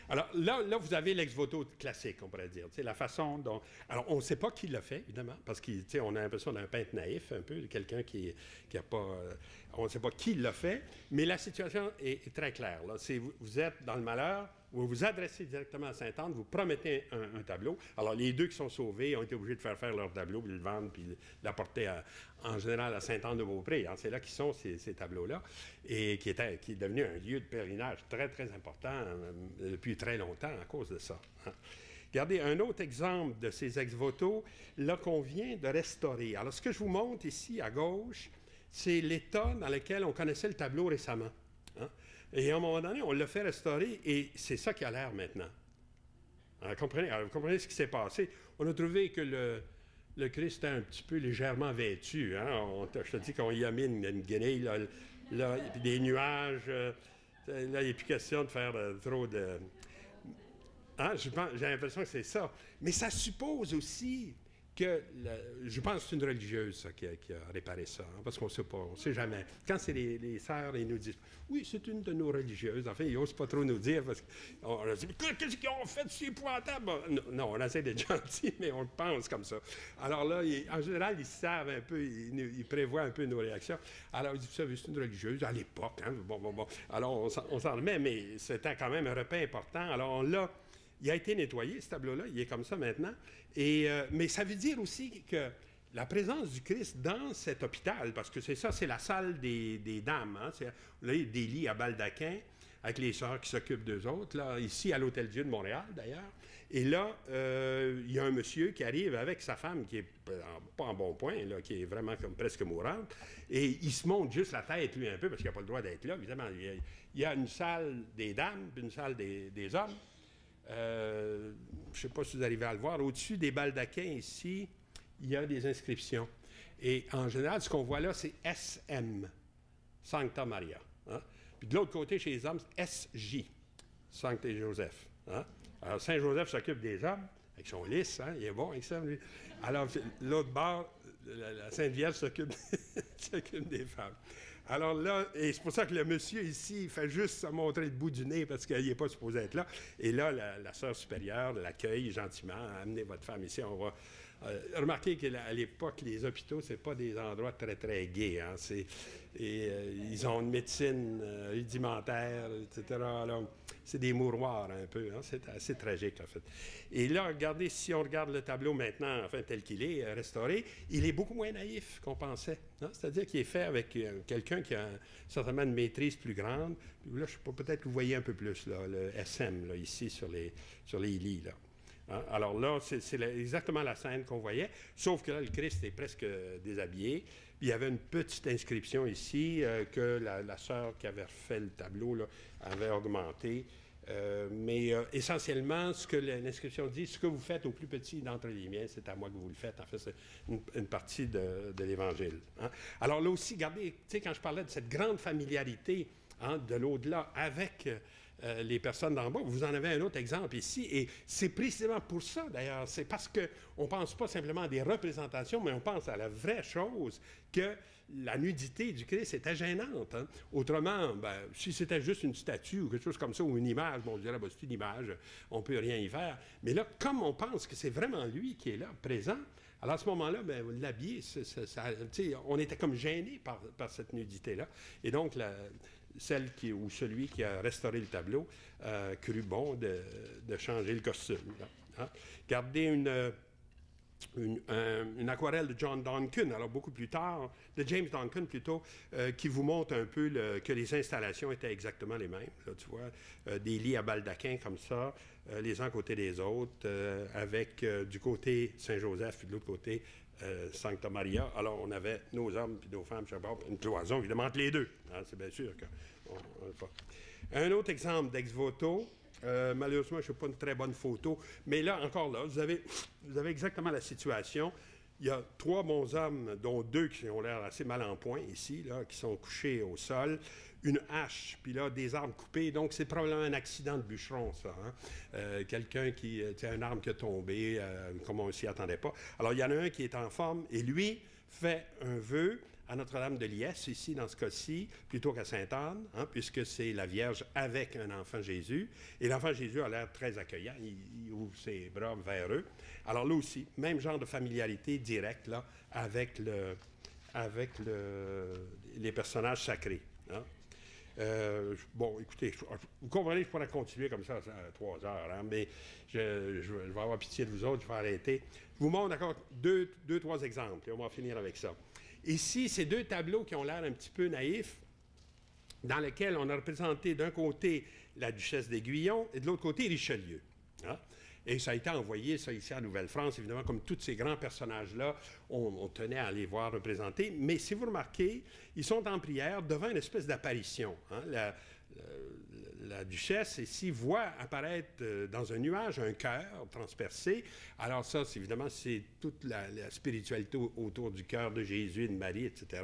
Alors là, vous avez l'ex-voto classique, on pourrait dire. La façon dont... Alors, on ne sait pas qui l'a fait, évidemment, parce qu'on a l'impression d'un peintre naïf, un peu, quelqu'un qui n'a pas... on ne sait pas qui l'a fait, mais la situation est très claire. Là. Vous êtes dans le malheur, vous vous adressez directement à Sainte-Anne, vous promettez un tableau. Alors, les 2 qui sont sauvés ont été obligés de faire leur tableau, puis le vendre, puis l'apporter en général à Sainte-Anne-de-Beaupré. Hein. C'est là qu'ils sont, ces tableaux-là, et qui est devenu un lieu de pèlerinage très, très important depuis très longtemps à cause de ça. Hein. Regardez, un autre exemple de ces ex-voto, là, qu'on vient de restaurer. Alors, ce que je vous montre ici, à gauche, c'est l'état dans lequel on connaissait le tableau récemment. Hein. Et à un moment donné, on l'a fait restaurer, et c'est ça qui a l'air maintenant. Alors, vous comprenez ce qui s'est passé? On a trouvé que le Christ était un petit peu légèrement vêtu. Hein? Je te dis qu'on y a mis une guenille, là, puis des nuages. Là, il n'est plus question de faire trop de... Hein? J'ai l'impression que c'est ça. Mais ça suppose aussi que... je pense que c'est une religieuse ça, qui a réparé ça, hein, parce qu'on ne sait pas, on ne sait jamais. Quand c'est les sœurs, ils nous disent « Oui, c'est une de nos religieuses. » Enfin, ils n'osent pas trop nous dire, parce qu'on leur dit « Qu'est-ce qu'ils ont fait? C'est épouvantable! » Non, on essaie d'être gentil, mais on le pense comme ça. Alors là, en général, ils savent un peu, ils prévoient un peu nos réactions. Alors, ils disent « Vous savez, c'est une religieuse à l'époque. Hein? » Bon. Alors, on s'en remet, mais c'était quand même un repas important. Alors, il a été nettoyé, ce tableau-là, il est comme ça maintenant. Mais ça veut dire aussi que la présence du Christ dans cet hôpital, parce que c'est ça, c'est la salle des dames. Hein, là, il y a des lits à baldaquin avec les sœurs qui s'occupent d'eux autres, là, ici à l'Hôtel-Dieu de Montréal, d'ailleurs. Et là, il y a un monsieur qui arrive avec sa femme qui est pas en bon point, là, qui est vraiment comme presque mourante, et il se monte juste la tête, lui, un peu, parce qu'il n'a pas le droit d'être là, évidemment. Il y a une salle des dames, puis une salle des hommes. Je ne sais pas si vous arrivez à le voir. Au-dessus des baldaquins, ici, il y a des inscriptions. Et en général, ce qu'on voit là, c'est SM, Sancta Maria. Hein? Puis de l'autre côté, chez les hommes, c'est SJ, Sancte Joseph. Hein? Alors, Saint Joseph s'occupe des hommes, avec son lys, hein? Il est bon avec ça, lui. Alors, l'autre bord, la Sainte Vierge s'occupe des femmes. Alors là, et c'est pour ça que le monsieur ici, il fait juste se montrer le bout du nez parce qu'il n'est pas supposé être là. Et là, la sœur supérieure l'accueille gentiment. Amenez votre femme ici, on va... remarquez qu'à l'époque, les hôpitaux, c'est pas des endroits très, très gais. Hein? Ils ont une médecine rudimentaire, etc. Alors, c'est des mouroirs un peu. Hein? C'est assez tragique, en fait. Et là, regardez, si on regarde le tableau maintenant, enfin, tel qu'il est, restauré, il est beaucoup moins naïf qu'on pensait. Hein? C'est-à-dire qu'il est fait avec quelqu'un qui a certainement une maîtrise plus grande. Puis là, je sais pas, peut-être que vous voyez un peu plus, là, le SM, là, ici, sur les lits, là. Hein? Alors là, c'est exactement la scène qu'on voyait, sauf que là, le Christ est presque déshabillé. Puis il y avait une petite inscription ici que la sœur qui avait refait le tableau là, avait augmenté. Mais essentiellement, ce que l'inscription dit, ce que vous faites au plus petit d'entre les miens, c'est à moi que vous le faites. En fait, c'est une partie de l'Évangile. Hein? Alors là aussi, regardez, tu sais, quand je parlais de cette grande familiarité hein, de l'au-delà avec... les personnes d'en bas. Vous en avez un autre exemple ici, et c'est précisément pour ça, d'ailleurs. C'est parce qu'on ne pense pas simplement à des représentations, mais on pense à la vraie chose, que la nudité du Christ était gênante. Hein. Autrement, ben, si c'était juste une statue ou quelque chose comme ça, ou une image, bon, on dirait, ben, c'est une image, on ne peut rien y faire. Mais là, comme on pense que c'est vraiment lui qui est là, présent, alors à ce moment-là, ben, l'habiller, on était comme gêné par cette nudité-là. Et donc, celle ou celui qui a restauré le tableau crut bon de changer le costume. Là, hein. Gardez une aquarelle de John Donkin, alors beaucoup plus tard, de James Donkin plutôt, qui vous montre un peu que les installations étaient exactement les mêmes. Là, tu vois, des lits à baldaquin comme ça, les uns à côté des autres, avec du côté Saint-Joseph et de l'autre côté Sancta Maria. Alors, on avait nos hommes et nos femmes, je sais pas, une cloison, évidemment, entre les deux. Hein, c'est bien sûr un autre exemple d'ex-voto. Malheureusement, je ne fais pas une très bonne photo, mais là, encore là, vous avez exactement la situation. Il y a 3 bons hommes, dont 2 qui ont l'air assez mal en point ici, là, qui sont couchés au sol, une hache, puis là, des arbres coupés. Donc, c'est probablement un accident de bûcheron, ça. Hein? Quelqu'un qui... un arbre qui a tombé, comme on ne s'y attendait pas. Alors, il y en a un qui est en forme, et lui fait un vœu à Notre-Dame de Liesse, ici, dans ce cas-ci, plutôt qu'à Sainte-Anne, hein, puisque c'est la Vierge avec un enfant Jésus. Et l'enfant Jésus a l'air très accueillant. Il ouvre ses bras vers eux. Alors là aussi, même genre de familiarité directe, là, avec les personnages sacrés. Hein. Bon, écoutez, vous comprenez, je pourrais continuer comme ça à 3 heures, hein, mais je vais avoir pitié de vous autres, je vais arrêter. Je vous montre encore 3 exemples, et on va finir avec ça. Ici, c'est 2 tableaux qui ont l'air un petit peu naïfs, dans lesquels on a représenté d'un côté la duchesse d'Aiguillon et de l'autre côté Richelieu. Hein? Et ça a été envoyé, ça, ici à Nouvelle-France, évidemment, comme tous ces grands personnages-là, on tenait à les voir représentés. Mais si vous remarquez, ils sont en prière devant une espèce d'apparition. Hein? La duchesse, ici, voit apparaître dans un nuage un cœur transpercé. Alors ça, évidemment, c'est toute la spiritualité autour du cœur de Jésus et de Marie, etc.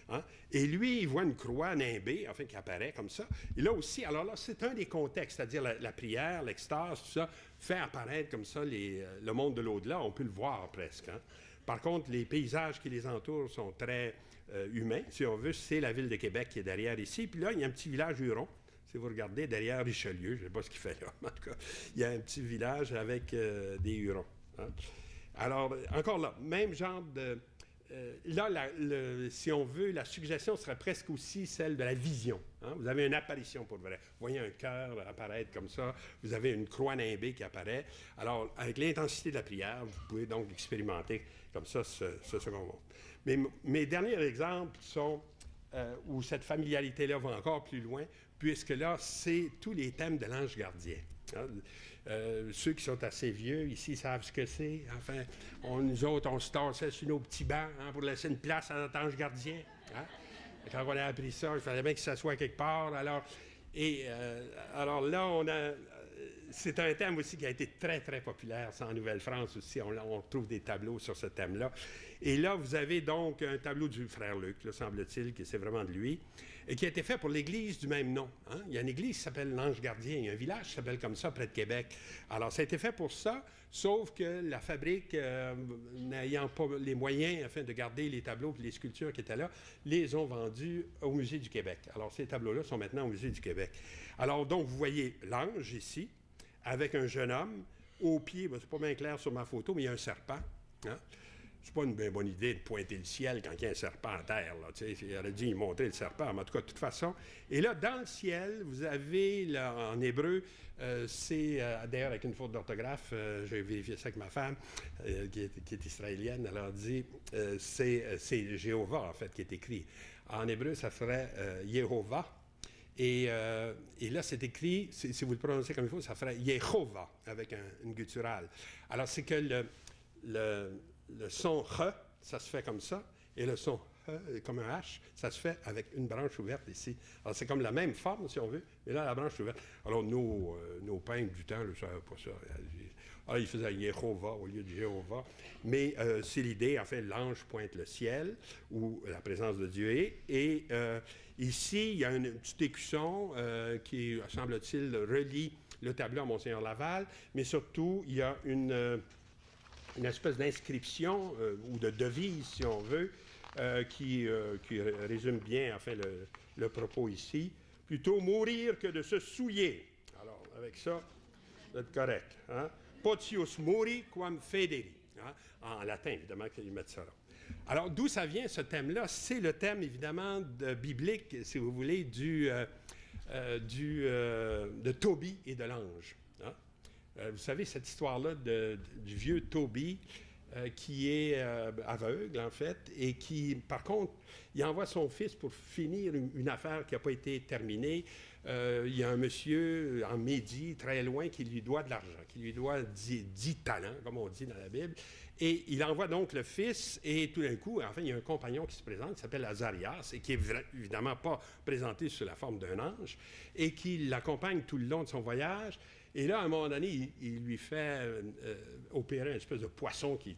Hein? Et lui, il voit une croix nimbée, enfin, qui apparaît comme ça. Et là aussi, alors là, c'est un des contextes, c'est-à-dire la prière, l'extase, tout ça, fait apparaître comme ça le monde de l'au-delà. On peut le voir presque. Hein? Par contre, les paysages qui les entourent sont très humains, si on veut. C'est la ville de Québec qui est derrière ici. Puis là, il y a un petit village huron. Si vous regardez derrière Richelieu, je ne sais pas ce qu'il fait là, mais en tout cas, il y a un petit village avec des Hurons. Hein. Alors, encore là, même genre de... là, si on veut, la suggestion serait presque aussi celle de la vision. Hein. Vous avez une apparition pour vrai. Vous voyez un cœur apparaître comme ça. Vous avez une croix nimbée qui apparaît. Alors, avec l'intensité de la prière, vous pouvez donc expérimenter comme ça ce second monde. Mais mes derniers exemples sont où cette familiarité-là va encore plus loin, puisque là, c'est tous les thèmes de l'ange gardien. Hein? Ceux qui sont assez vieux ici savent ce que c'est. Enfin, nous autres, on se tassait sur nos petits bancs hein, pour laisser une place à notre ange gardien. Hein? Quand on a appris ça, il fallait bien qu'il s'assoie quelque part. Alors là, c'est un thème aussi qui a été très, très populaire. C'est en Nouvelle-France aussi. On retrouve des tableaux sur ce thème-là. Et là, vous avez donc un tableau du frère Luc, là, semble-t-il, que c'est vraiment de lui, et qui a été fait pour l'église du même nom. Hein? Il y a une église qui s'appelle l'Ange Gardien. Il y a un village qui s'appelle comme ça, près de Québec. Alors, ça a été fait pour ça, sauf que la fabrique, n'ayant pas les moyens afin de garder les tableaux et les sculptures qui étaient là, les ont vendus au Musée du Québec. Alors, ces tableaux-là sont maintenant au Musée du Québec. Alors, donc, vous voyez l'ange ici, avec un jeune homme, au pied, ben, c'est pas bien clair sur ma photo, mais il y a un serpent. Hein? C'est pas une bien bonne idée de pointer le ciel quand il y a un serpent à terre. Là, il aurait dû y montrer le serpent, mais en tout cas, de toute façon. Et là, dans le ciel, vous avez, là, en hébreu, c'est, d'ailleurs, avec une faute d'orthographe, j'ai vérifié ça avec ma femme, qui est israélienne, elle a dit, c'est Jéhovah, en fait, qui est écrit. En hébreu, ça ferait Yehovah. Et là, c'est écrit, si vous le prononcez comme il faut, ça ferait Yehovah, avec une gutturale. Alors, c'est que le son « h », ça se fait comme ça, et le son « h », comme un « h », ça se fait avec une branche ouverte ici. Alors, c'est comme la même forme, si on veut, mais là, la branche est ouverte. Alors, nos peintres du temps ne savaient pas ça. Alors, ils faisaient « Yehovah » au lieu de « Jéhovah ». Mais c'est l'idée, en fait, l'ange pointe le ciel, où la présence de Dieu est. Et ici, il y a un petit écusson qui, semble-t-il, relie le tableau à Monseigneur Laval, mais surtout, il y a une espèce d'inscription ou de devise, si on veut, qui résume bien, enfin, le propos ici. Plutôt mourir que de se souiller. Alors, avec ça, vous êtes correct. Hein? Potius mori quam federi. Hein? En latin, évidemment, qu'ils mettent ça là. Alors, d'où ça vient, ce thème-là? C'est le thème, évidemment, biblique, si vous voulez, de Tobie et de l'ange. Hein? Vous savez, cette histoire-là du vieux Tobie, qui est aveugle, en fait, et qui, par contre, il envoie son fils pour finir une affaire qui n'a pas été terminée. Il y a un monsieur en Médie, très loin, qui lui doit de l'argent, qui lui doit 10 talents, comme on dit dans la Bible. Et il envoie donc le fils, et tout d'un coup, enfin, il y a un compagnon qui se présente, qui s'appelle Azarias, et qui n'est évidemment pas présenté sous la forme d'un ange, et qui l'accompagne tout le long de son voyage. Et là, à un moment donné, il lui fait opérer une espèce de poisson qui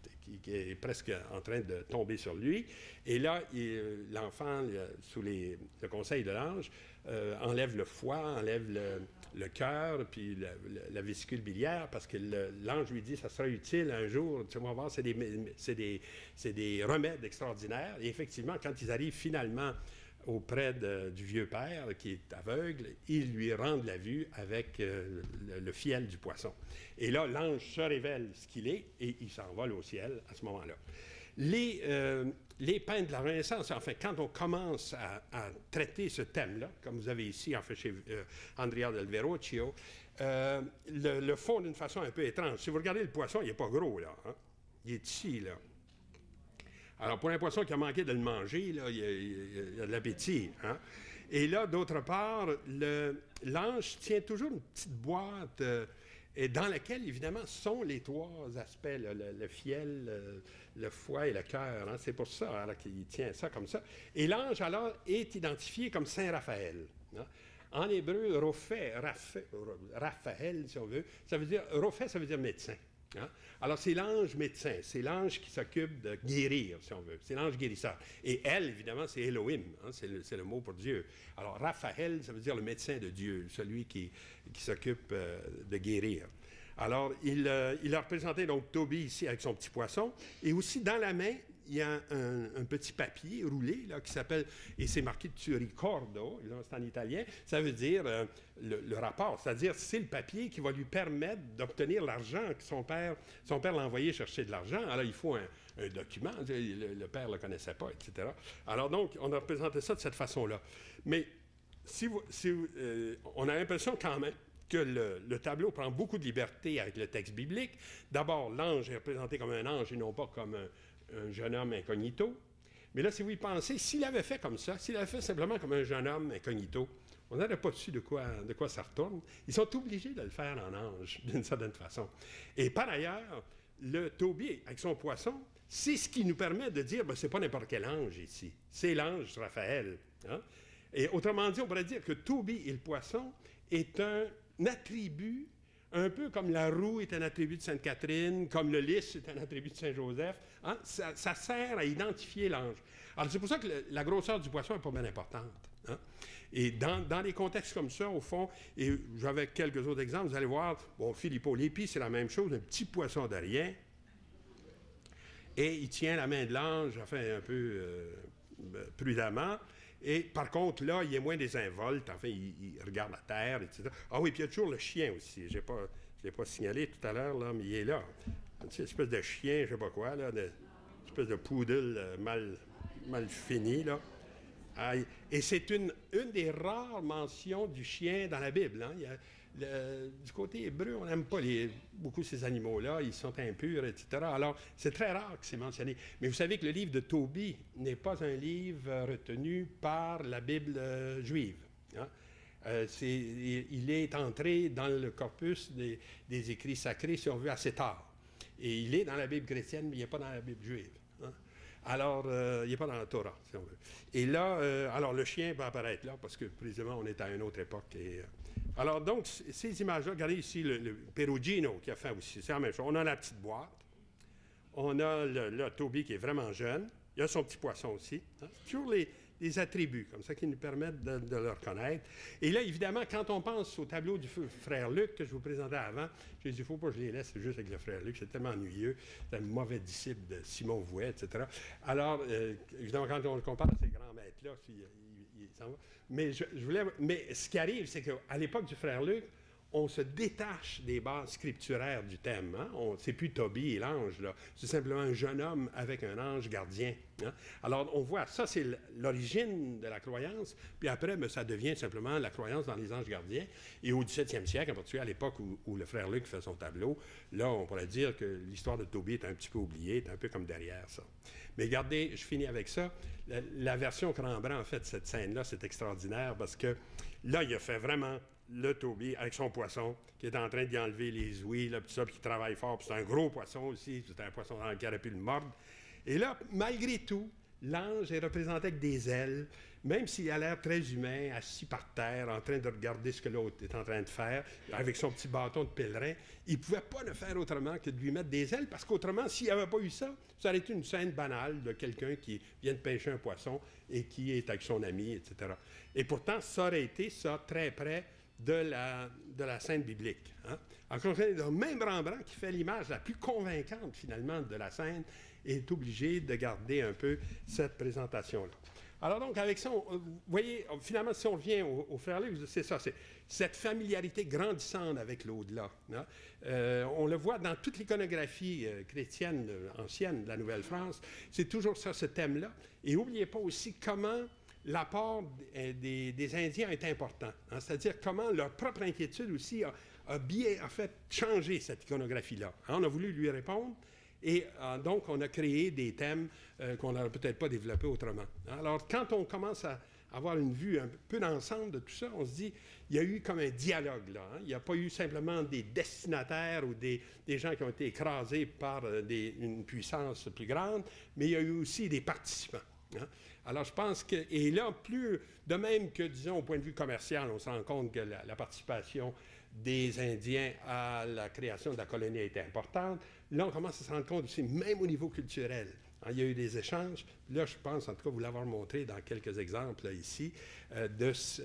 est presque en train de tomber sur lui. Et là, l'enfant, sous le conseil de l'ange, enlève le foie, enlève le cœur, puis la vésicule biliaire, parce que l'ange lui dit, ça sera utile un jour, tu vas voir, c'est des remèdes extraordinaires. Et effectivement, quand ils arrivent finalement auprès du vieux père qui est aveugle, il lui rend la vue avec le fiel du poisson. Et là, l'ange se révèle ce qu'il est et il s'envole au ciel à ce moment-là. Les peintres de la Renaissance, enfin, quand on commence à traiter ce thème-là, comme vous avez ici, en fait, chez Andrea del Verrocchio, le font d'une façon un peu étrange. Si vous regardez le poisson, il n'est pas gros, là. Hein? Il est ici, là. Alors, pour un poisson qui a manqué de le manger, là, il y a de l'appétit. Hein? Et là, d'autre part, l'ange tient toujours une petite boîte dans laquelle, évidemment, sont les trois aspects, le fiel, le foie et le cœur. Hein? C'est pour ça qu'il tient ça comme ça. Et l'ange, alors, est identifié comme Saint Raphaël. Hein? En hébreu, Raphaël, si on veut, ça veut dire, Rophe, ça veut dire médecin. Hein? Alors, c'est l'ange médecin, c'est l'ange qui s'occupe de guérir, si on veut. C'est l'ange guérisseur. Et elle, évidemment, c'est Elohim, hein? C'est le mot pour Dieu. Alors, Raphaël, ça veut dire le médecin de Dieu, celui qui s'occupe de guérir. Alors, il a représenté donc Tobie ici avec son petit poisson. Et aussi, dans la main, il y a un petit papier roulé là, qui s'appelle, et c'est marqué dessus ricordo, c'est en italien, ça veut dire le rapport, c'est-à-dire c'est le papier qui va lui permettre d'obtenir l'argent que son père l'a envoyé chercher de l'argent. Alors il faut un document, le père ne le connaissait pas, etc. Alors donc, on a représenté ça de cette façon-là. Mais on a l'impression quand même que le tableau prend beaucoup de liberté avec le texte biblique. D'abord, l'ange est représenté comme un ange et non pas comme un jeune homme incognito. Mais là, si vous y pensez, s'il avait fait comme ça, s'il avait fait simplement comme un jeune homme incognito, on n'aurait pas su de quoi ça retourne. Ils sont obligés de le faire en ange, d'une certaine façon. Et par ailleurs, le Tobie, avec son poisson, c'est ce qui nous permet de dire, c'est pas n'importe quel ange ici. C'est l'ange Raphaël. Hein? Et autrement dit, on pourrait dire que Tobie et le poisson est un attribut, un peu comme la roue est un attribut de Sainte Catherine, comme le lys est un attribut de Saint Joseph. Hein? Ça sert à identifier l'ange. Alors, c'est pour ça que la grosseur du poisson n'est pas bien importante. Hein? Et dans des contextes comme ça, au fond, et j'avais quelques autres exemples, vous allez voir, bon, Filippo Lippi, c'est la même chose, un petit poisson de rien, et il tient la main de l'ange, enfin, un peu prudemment. Et par contre, là, il est moins désinvolte. Enfin, il regarde la terre, etc. Ah oui, puis il y a toujours le chien aussi. Je ne l'ai pas signalé tout à l'heure, là, mais il est là. Une espèce de chien, je ne sais pas quoi, là, une espèce de poodle mal fini, là. Ah, et c'est une des rares mentions du chien dans la Bible. Hein. Du côté hébreu, on n'aime pas beaucoup ces animaux-là, ils sont impurs, etc. Alors, c'est très rare que c'est mentionné. Mais vous savez que le livre de Tobie n'est pas un livre retenu par la Bible juive. Hein? Il est entré dans le corpus des écrits sacrés, si on veut, assez tard. Et il est dans la Bible chrétienne, mais il n'est pas dans la Bible juive. Hein? Alors, il n'est pas dans la Torah, si on veut. Et là, alors le chien va apparaître là, parce que précisément, on est à une autre époque. Alors, donc, ces images-là, regardez ici le Perugino qui a fait aussi, c'est la même chose. On a la petite boîte, on a le Tobie qui est vraiment jeune, il y a son petit poisson aussi. Hein? C'est toujours des attributs, comme ça, qui nous permettent de le reconnaître. Et là, évidemment, quand on pense au tableau du frère Luc que je vous présentais avant, j'ai dit, il ne faut pas que je les laisse juste avec le frère Luc, c'est tellement ennuyeux, c'est un mauvais disciple de Simon Vouet, etc. Alors, évidemment, quand on le compare à ces grands maîtres-là, il s'en va. Mais ce qui arrive, c'est qu'à l'époque du frère Luc, on se détache des bases scripturaires du thème. Hein? C'est plus Tobie et l'ange, là. C'est simplement un jeune homme avec un ange gardien. Hein? Alors, on voit, ça, c'est l'origine de la croyance, puis après, ça devient simplement la croyance dans les anges gardiens. Et au 17e siècle, en particulier à l'époque où le frère Luc fait son tableau, là, on pourrait dire que l'histoire de Tobie est un petit peu oubliée, est un peu comme derrière ça. Mais regardez, je finis avec ça. La version Cranbran, en fait, cette scène-là, c'est extraordinaire parce que là, il a fait vraiment le Tobie avec son poisson qui est en train d'y enlever les ouïes, là, puis ça, puis qui travaille fort. Puis c'est un gros poisson aussi, c'est un poisson qui aurait pu le mordre. Et là, malgré tout, l'ange est représenté avec des ailes, même s'il a l'air très humain, assis par terre, en train de regarder ce que l'autre est en train de faire, avec son petit bâton de pèlerin. Il ne pouvait pas le faire autrement que de lui mettre des ailes, parce qu'autrement, s'il n'avait pas eu ça, ça aurait été une scène banale de quelqu'un qui vient de pêcher un poisson et qui est avec son ami, etc. Et pourtant, ça aurait été ça très près de la scène biblique. Hein? Encore même Rembrandt, qui fait l'image la plus convaincante, finalement, de la scène, est obligé de garder un peu cette présentation-là. Alors donc, avec ça, vous voyez, finalement, si on revient au frère Luc, c'est ça, c'est cette familiarité grandissante avec l'au-delà. Hein? On le voit dans toute l'iconographie chrétienne ancienne de la Nouvelle-France, c'est toujours ça, ce thème-là. Et n'oubliez pas aussi comment l'apport des Indiens est important. Hein? C'est-à-dire comment leur propre inquiétude aussi a fait changer cette iconographie-là. Hein? On a voulu lui répondre et donc on a créé des thèmes qu'on n'aurait peut-être pas développés autrement. Hein? Alors quand on commence à avoir une vue un peu d'ensemble de tout ça, on se dit, il y a eu comme un dialogue là. Hein? Il n'y a pas eu simplement des destinataires ou des gens qui ont été écrasés par une puissance plus grande, mais il y a eu aussi des participants. Hein? Alors, je pense que, et là, plus, de même que, disons, au point de vue commercial, on se rend compte que la participation des Indiens à la création de la colonie était importante, là, on commence à se rendre compte aussi, même au niveau culturel, hein, il y a eu des échanges. Là, je pense, en tout cas, vous l'avoir montré dans quelques exemples là, ici,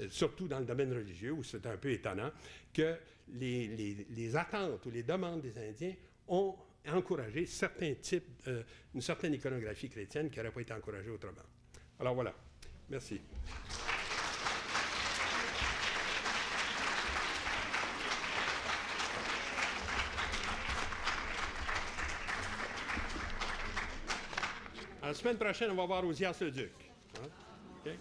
surtout dans le domaine religieux, où c'est un peu étonnant, que les attentes ou les demandes des Indiens ont encouragé certains types, une certaine iconographie chrétienne qui n'aurait pas été encouragée autrement. Alors voilà. Merci. À la semaine prochaine, on va voir Ozias le Duc. Hein? Okay?